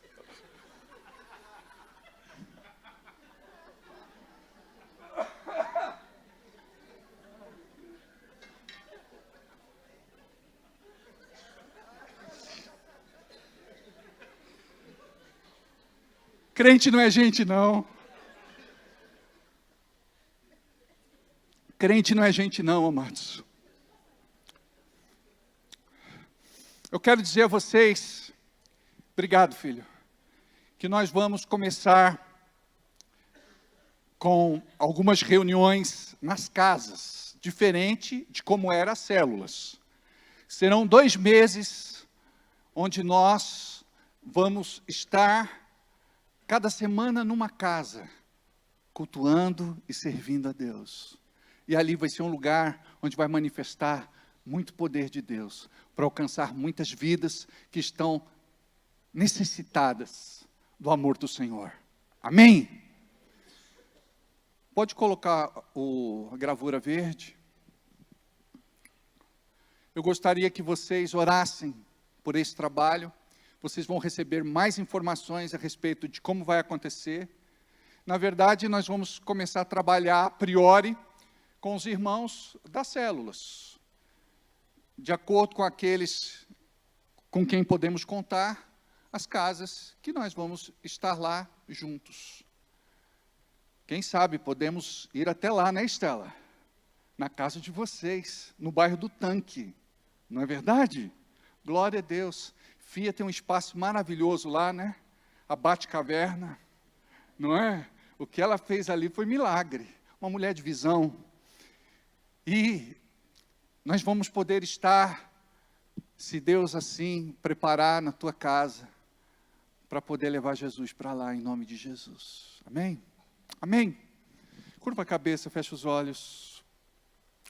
Crente não é gente, não. Crente não é gente, não, amados. Eu quero dizer a vocês, obrigado, filho, que nós vamos começar com algumas reuniões nas casas, diferente de como eram as células. Serão 2 meses onde nós vamos estar cada semana numa casa, cultuando e servindo a Deus. E ali vai ser um lugar onde vai manifestar muito poder de Deus, para alcançar muitas vidas que estão necessitadas do amor do Senhor. Amém? Pode colocar a gravura verde. Eu gostaria que vocês orassem por esse trabalho. Vocês vão receber mais informações a respeito de como vai acontecer. Na verdade, nós vamos começar a trabalhar a priori com os irmãos das células, de acordo com aqueles com quem podemos contar, as casas que nós vamos estar lá juntos. Quem sabe podemos ir até lá, né, Estela? Na casa de vocês, no bairro do Tanque. Não é verdade? Glória a Deus. Fia tem um espaço maravilhoso lá, né? A Bate-Caverna. Não é? O que ela fez ali foi milagre. Uma mulher de visão. E nós vamos poder estar, se Deus assim preparar na tua casa, para poder levar Jesus para lá, em nome de Jesus. Amém? Amém? Curva a cabeça, fecha os olhos.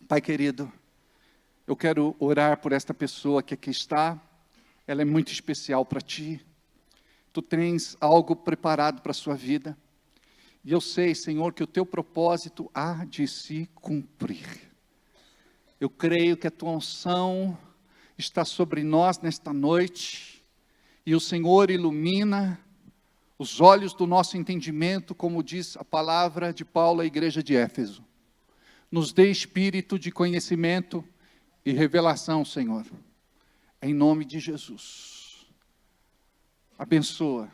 Pai querido, eu quero orar por esta pessoa que aqui está. Ela é muito especial para ti. Tu tens algo preparado para a sua vida. E eu sei, Senhor, que o teu propósito há de se cumprir. Eu creio que a tua unção está sobre nós nesta noite, e o Senhor ilumina os olhos do nosso entendimento, como diz a palavra de Paulo à igreja de Éfeso. Nos dê espírito de conhecimento e revelação, Senhor, em nome de Jesus. Abençoa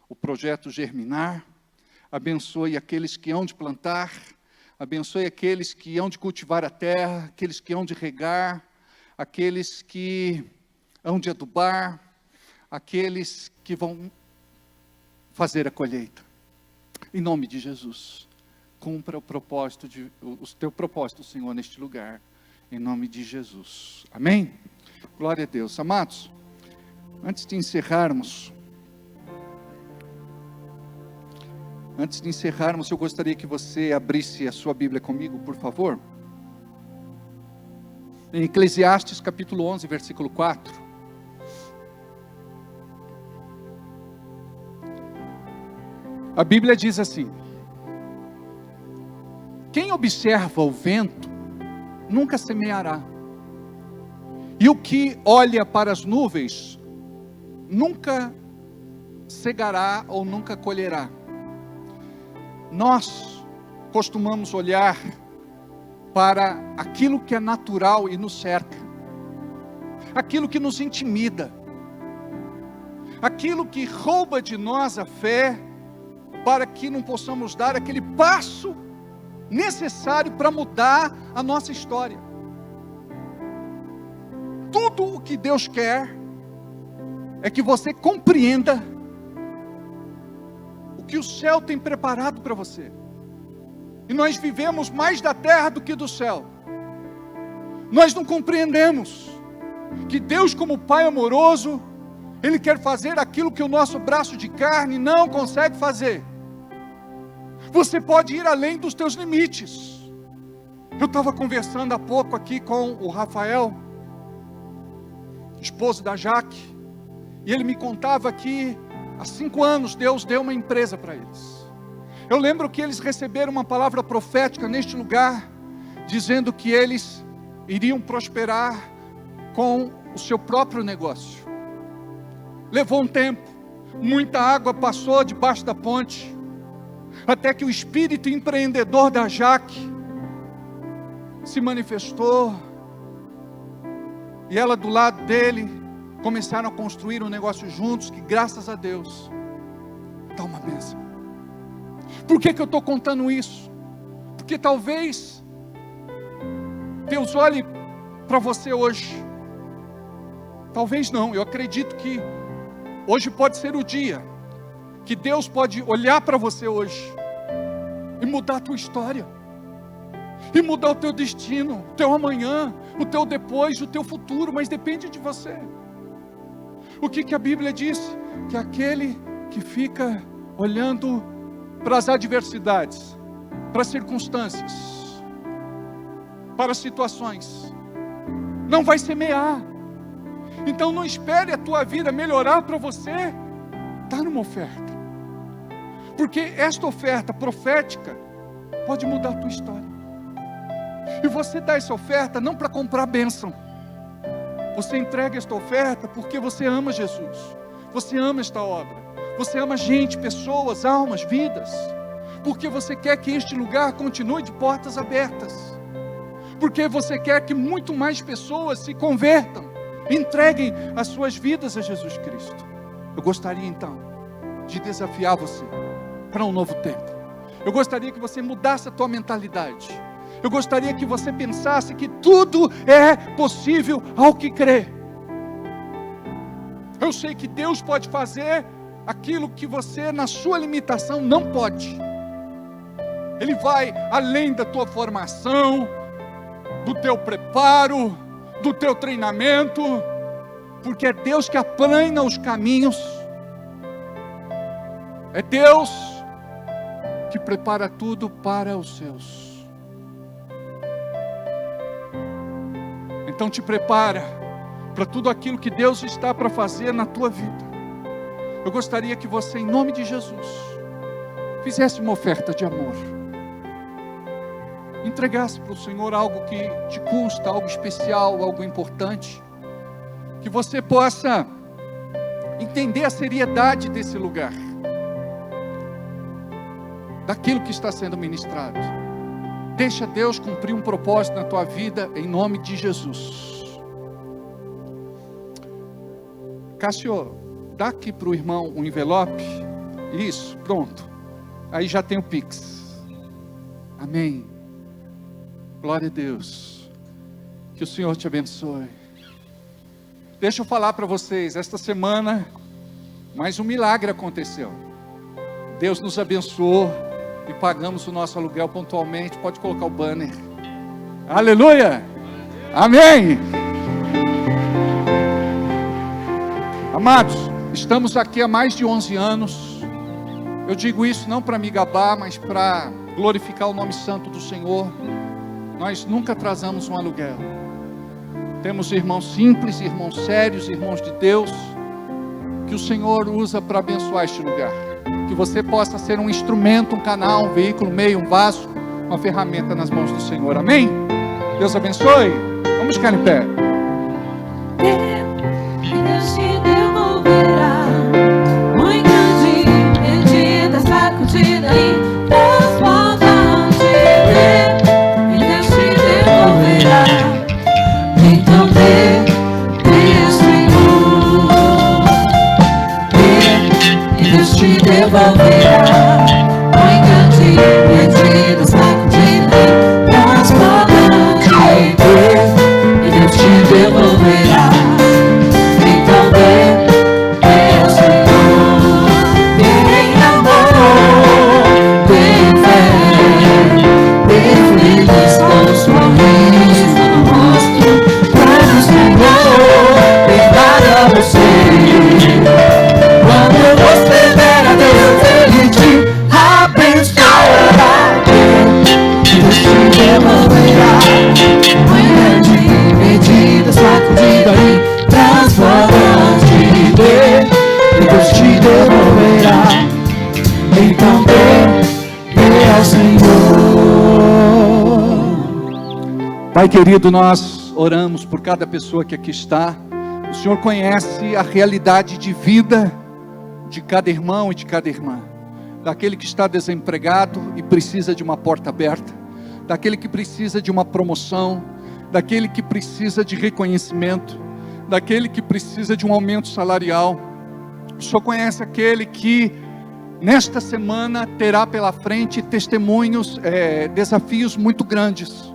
o projeto Germinar, abençoe aqueles que hão de plantar, abençoe aqueles que hão de cultivar a terra, aqueles que hão de regar, aqueles que hão de adubar, aqueles que vão fazer a colheita. Em nome de Jesus, cumpra o teu propósito, Senhor, neste lugar, em nome de Jesus. Amém? Glória a Deus. Amados, antes de encerrarmos, eu gostaria que você abrisse a sua Bíblia comigo, por favor. Em Eclesiastes capítulo 11, versículo 4. A Bíblia diz assim: quem observa o vento, nunca semeará. E o que olha para as nuvens, nunca cegará ou nunca colherá. Nós costumamos olhar para aquilo que é natural e nos cerca, aquilo que nos intimida, aquilo que rouba de nós a fé, para que não possamos dar aquele passo necessário para mudar a nossa história. Tudo o que Deus quer é que você compreenda o que o céu tem preparado para você. E nós vivemos mais da terra do que do céu. Nós não compreendemos que Deus, como Pai amoroso, Ele quer fazer aquilo que o nosso braço de carne não consegue fazer. Você pode ir além dos teus limites. Eu estava conversando há pouco aqui com o Rafael, esposo da Jaque, e ele me contava que há 5 anos Deus deu uma empresa para eles. Eu lembro que eles receberam uma palavra profética neste lugar, dizendo que eles iriam prosperar com o seu próprio negócio. Levou um tempo, muita água passou debaixo da ponte, até que o espírito empreendedor da Jaque se manifestou, e ela do lado dele, começaram a construir um negócio juntos, que graças a Deus, está uma bênção. Por que eu estou contando isso? Porque talvez Deus olhe para você hoje. Talvez não, eu acredito que hoje pode ser o dia que Deus pode olhar para você hoje e mudar a tua história, e mudar o teu destino, o teu amanhã, o teu depois, o teu futuro, mas depende de você. O que a Bíblia diz? Que aquele que fica olhando para as adversidades, para as circunstâncias, para as situações, não vai semear. Então não espere a tua vida melhorar para você dar uma oferta, porque esta oferta profética pode mudar a tua história. E você dá essa oferta não para comprar bênção, você entrega esta oferta porque você ama Jesus, você ama esta obra, você ama gente, pessoas, almas, vidas, porque você quer que este lugar continue de portas abertas, porque você quer que muito mais pessoas se convertam, entreguem as suas vidas a Jesus Cristo. Eu gostaria então de desafiar você para um novo tempo. Eu gostaria que você mudasse a tua mentalidade. Eu gostaria que você pensasse que tudo é possível ao que crê. Eu sei que Deus pode fazer aquilo que você, na sua limitação, não pode. Ele vai além da tua formação, do teu preparo, do teu treinamento, porque é Deus que aplana os caminhos, é Deus que prepara tudo para os seus. Então te prepara para tudo aquilo que Deus está para fazer na tua vida. Eu gostaria que você, em nome de Jesus, fizesse uma oferta de amor, entregasse para o Senhor algo que te custa, algo especial, algo importante, que você possa entender a seriedade desse lugar, daquilo que está sendo ministrado. Deixa Deus cumprir um propósito na tua vida, em nome de Jesus. Cássio, dá aqui para o irmão um envelope. Isso, pronto. Aí já tem o Pix. Amém. Glória a Deus. Que o Senhor te abençoe. Deixa eu falar para vocês, esta semana, mais um milagre aconteceu. Deus nos abençoou e pagamos o nosso aluguel pontualmente. Pode colocar o banner. Aleluia! Amém! Amados, estamos aqui há mais de 11 anos. Eu digo isso não para me gabar, mas para glorificar o nome santo do Senhor. Nós nunca atrasamos um aluguel. Temos irmãos simples, irmãos sérios, irmãos de Deus, que o Senhor usa para abençoar este lugar. Que você possa ser um instrumento, um canal, um veículo, um meio, um vaso, uma ferramenta nas mãos do Senhor. Amém? Deus abençoe. Vamos ficar em pé. Deus te devolverá muito de medida, sacudida e transbordante. E Deus te devolverá. Então dê, Senhor. E Deus te devolverá muito de medida, sacudida e transbordante. E Deus te devolverá. Então dê, Senhor, tem amor, tem fé, tem feliz com o sorriso no rosto, para o Senhor, tem dado a você. Quando você der a Deus, Ele te abençoará. Deus te devolverá, manhã de medida, sacudida e transbordante. Deus te devolverá. Então dê ao Senhor. Pai querido, nós oramos por cada pessoa que aqui está. O Senhor conhece a realidade de vida de cada irmão e de cada irmã. Daquele que está desempregado e precisa de uma porta aberta, daquele que precisa de uma promoção, daquele que precisa de reconhecimento, daquele que precisa de um aumento salarial. O Senhor conhece aquele que nesta semana terá pela frente testemunhos, desafios muito grandes.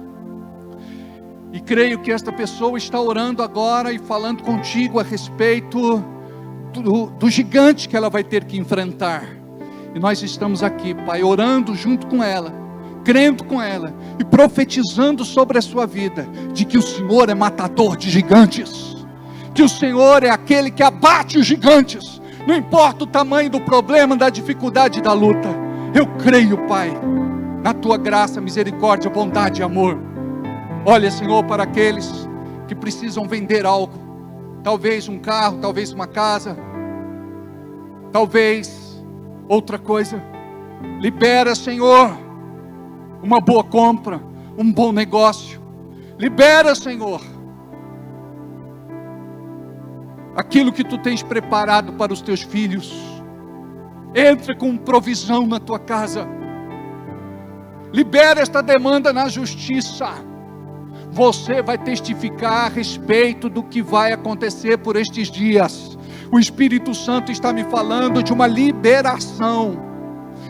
E creio que esta pessoa está orando agora e falando contigo a respeito do gigante que ela vai ter que enfrentar. E nós estamos aqui, Pai, orando junto com ela, crendo com ela e profetizando sobre a sua vida, de que o Senhor é matador de gigantes, que o Senhor é aquele que abate os gigantes, não importa o tamanho do problema, da dificuldade, da luta. Eu creio, Pai, na tua graça, misericórdia, bondade e amor. Olha, Senhor, para aqueles que precisam vender algo, talvez um carro, talvez uma casa, talvez outra coisa. Libera, Senhor, uma boa compra, um bom negócio. Libera, Senhor, aquilo que tu tens preparado para os teus filhos. Entra com provisão na tua casa. Libera esta demanda na justiça. Você vai testificar a respeito do que vai acontecer por estes dias. O Espírito Santo está me falando de uma liberação,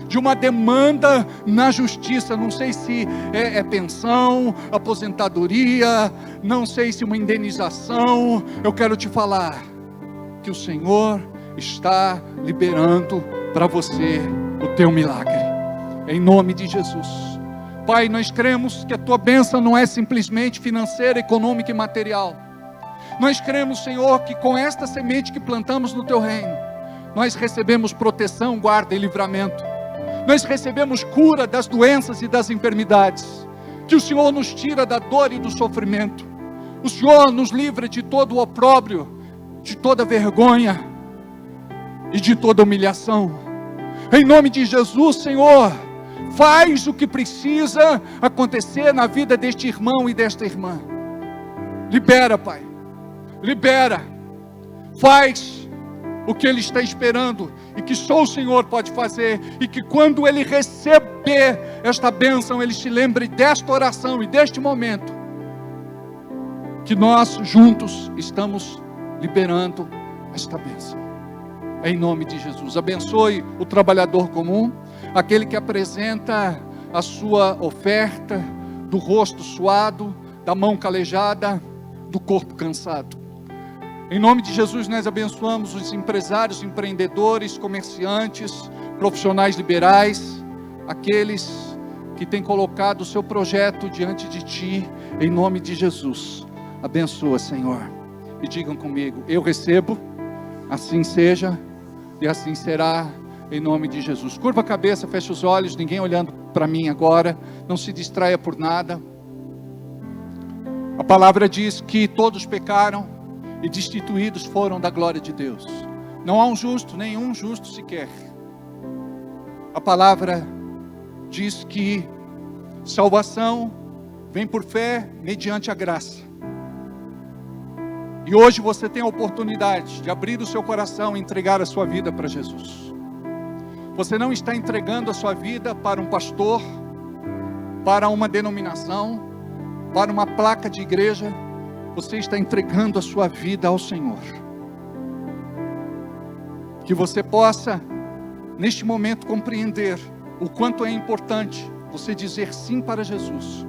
de uma demanda na justiça. Não sei se é pensão, aposentadoria, não sei se uma indenização. Eu quero te falar que o Senhor está liberando para você o teu milagre, em nome de Jesus. Pai, nós cremos que a tua bênção não é simplesmente financeira, econômica e material. Nós cremos, Senhor, que com esta semente que plantamos no teu reino, nós recebemos proteção, guarda e livramento. Nós recebemos cura das doenças e das enfermidades. Que o Senhor nos tira da dor e do sofrimento. O Senhor nos livra de todo o opróbrio, de toda vergonha e de toda humilhação. Em nome de Jesus, Senhor, faz o que precisa acontecer na vida deste irmão e desta irmã. Libera, Pai. Libera. Faz o que ele está esperando e que só o Senhor pode fazer. E que quando ele receber esta bênção, ele se lembre desta oração e deste momento, que nós juntos estamos liberando esta bênção. Em nome de Jesus. Abençoe o trabalhador comum, aquele que apresenta a sua oferta, do rosto suado, da mão calejada, do corpo cansado. Em nome de Jesus nós abençoamos os empresários, empreendedores, comerciantes, profissionais liberais, aqueles que têm colocado o seu projeto diante de Ti, em nome de Jesus. Abençoa, Senhor, e digam comigo: eu recebo, assim seja, e assim será, em nome de Jesus. Curva a cabeça, fecha os olhos, ninguém olhando para mim agora, não se distraia por nada. A palavra diz que todos pecaram e destituídos foram da glória de Deus. Não há um justo, nenhum justo sequer. A palavra diz que salvação vem por fé mediante a graça. E hoje você tem a oportunidade de abrir o seu coração e entregar a sua vida para Jesus. Você não está entregando a sua vida para um pastor, para uma denominação, para uma placa de igreja. Você está entregando a sua vida ao Senhor. Que você possa, neste momento, compreender o quanto é importante você dizer sim para Jesus.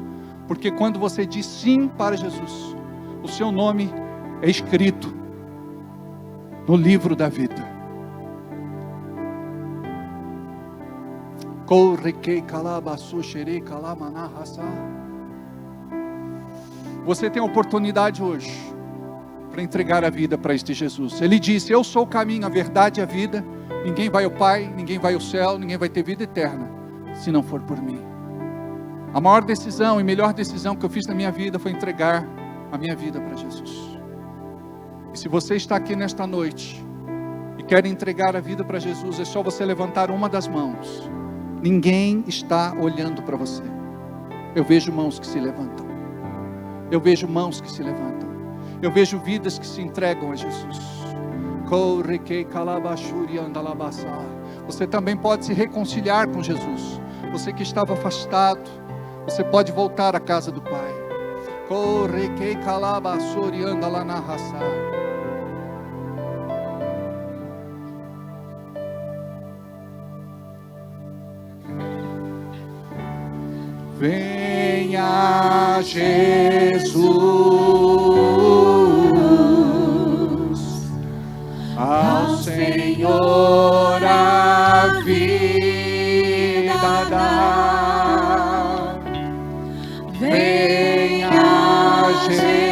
Porque quando você diz sim para Jesus, o seu nome é escrito no livro da vida. Você tem a oportunidade hoje para entregar a vida para este Jesus. Ele disse: eu sou o caminho, a verdade e a vida. Ninguém vai ao Pai, ninguém vai ao céu, ninguém vai ter vida eterna se não for por mim. A maior decisão e melhor decisão que eu fiz na minha vida foi entregar a minha vida para Jesus. E se você está aqui nesta noite e quer entregar a vida para Jesus, é só você levantar uma das mãos. Ninguém está olhando para você. Eu vejo mãos que se levantam. Eu vejo mãos que se levantam. Eu vejo vidas que se entregam a Jesus. Você também pode se reconciliar com Jesus. Você que estava afastado, você pode voltar à casa do Pai. Venha Jesus, ao Senhor a vida dá. Venha Jesus,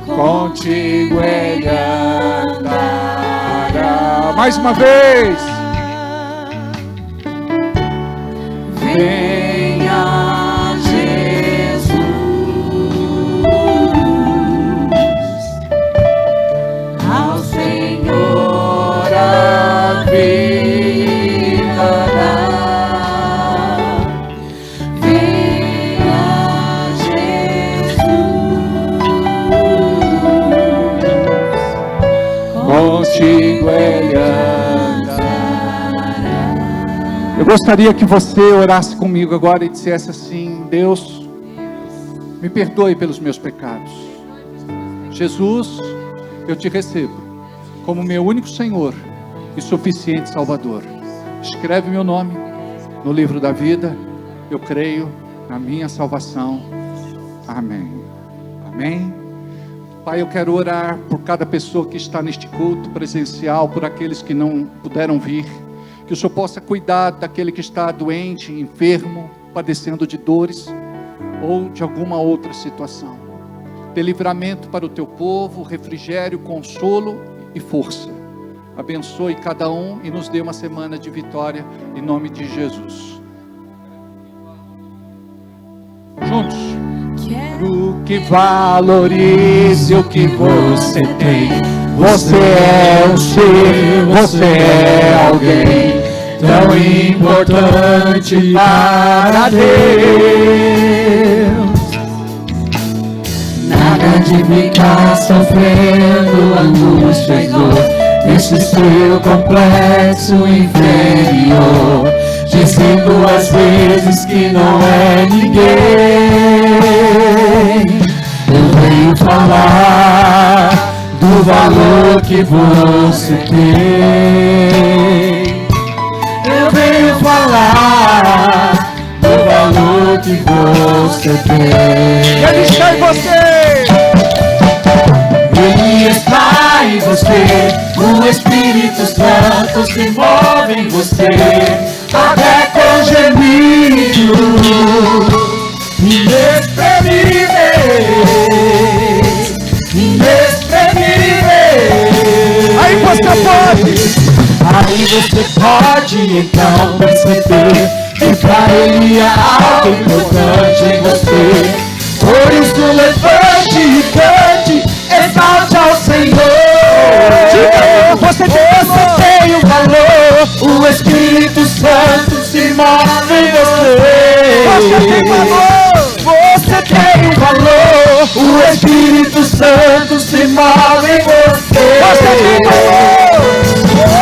contigo Ele andará. Mais uma vez. Venha Jesus, ao Senhor a vida dá. Venha Jesus, contigo Ele andará. Eu gostaria que você orasse comigo agora e dissesse assim: Deus, me perdoe pelos meus pecados. Jesus, eu te recebo como meu único Senhor e suficiente Salvador. Escreve meu nome no livro da vida. Eu creio na minha salvação. Amém. Amém. Pai, eu quero orar por cada pessoa que está neste culto presencial, por aqueles que não puderam vir. Que o Senhor possa cuidar daquele que está doente, enfermo, padecendo de dores ou de alguma outra situação. Dê livramento para o teu povo, refrigério, consolo e força. Abençoe cada um e nos dê uma semana de vitória em nome de Jesus. Juntos. Quero que valorize o que você tem. Você é um ser, você é alguém tão importante para Deus. Nada de ficar sofrendo angústia e dor nesse seu complexo inferior, dizendo às vezes que não é ninguém. Eu venho falar do valor que você tem. Eu venho falar do valor que você tem. Ele está em você. Ele está em você. O Espírito Santo se move em você, até com gemidos inexprimíveis. Aí você pode então perceber que pra Ele há algo importante em você. Por isso levante e cante, exalte ao Senhor. Você tem um valor, o Espírito Santo se move em você. Você tem valor, você tem um valor, o Espírito Santo se move em você. Você tem valor,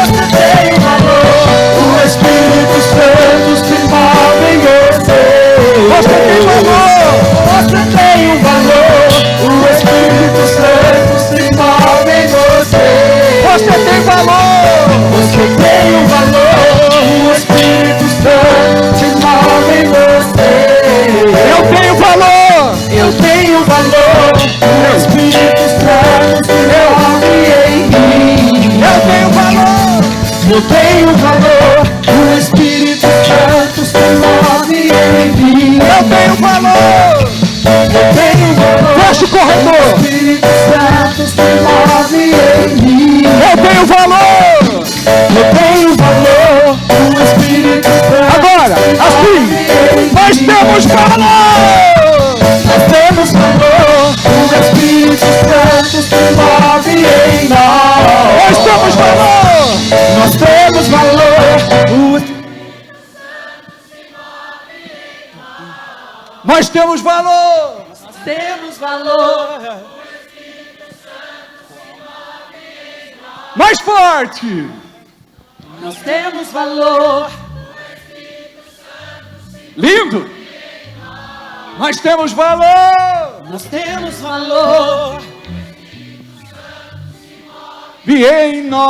você tem um valor, o Espírito Santo se move em você. Você tem valor, você tem um valor, o Espírito Santo se move em você. Você tem valor, você tem um valor, o Espírito Santo se move em você. Eu tenho valor, eu tenho valor, o Espírito Santo se move em mim. Eu tenho valor, eu tenho valor, o Espírito Santo se move em mim. Eu tenho valor, eu tenho valor. Fecha o corredor. O Espírito Santo se move em mim. Eu tenho valor, eu tenho valor, o Espírito Santo. Agora, assim, nós temos valor. Nós temos valor, o Espírito Santo se move em nós. Nós temos valor, nós temos valor, o Espírito Santo se move em nós. Nós temos valor, nós temos valor, o Espírito Santo se move em nós. Mais forte, nós temos valor, o Espírito Santo se move. Lindo. Nós temos valor. Nós temos valor. E em nós.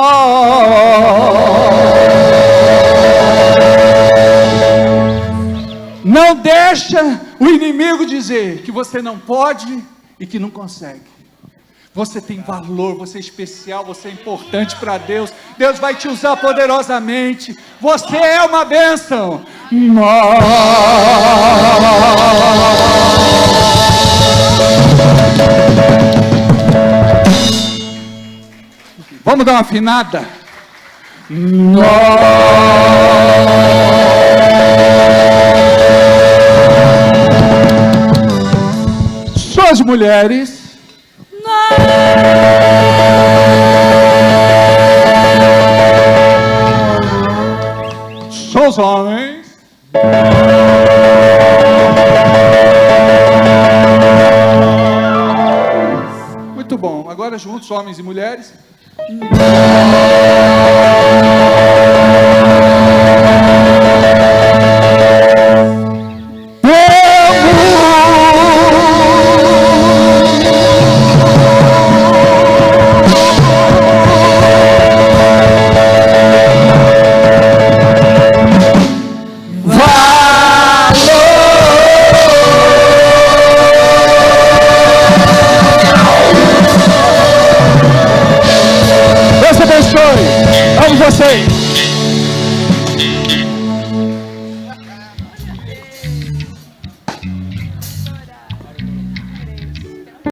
Não deixa o inimigo dizer que você não pode e que não consegue. Você tem valor, você é especial, você é importante para Deus. Deus vai te usar poderosamente. Você é uma bênção. Vamos dar uma afinada? Só as mulheres. Só os homens. Muito bom. Agora juntos, homens e mulheres. Deus abençoe. Amo vocês.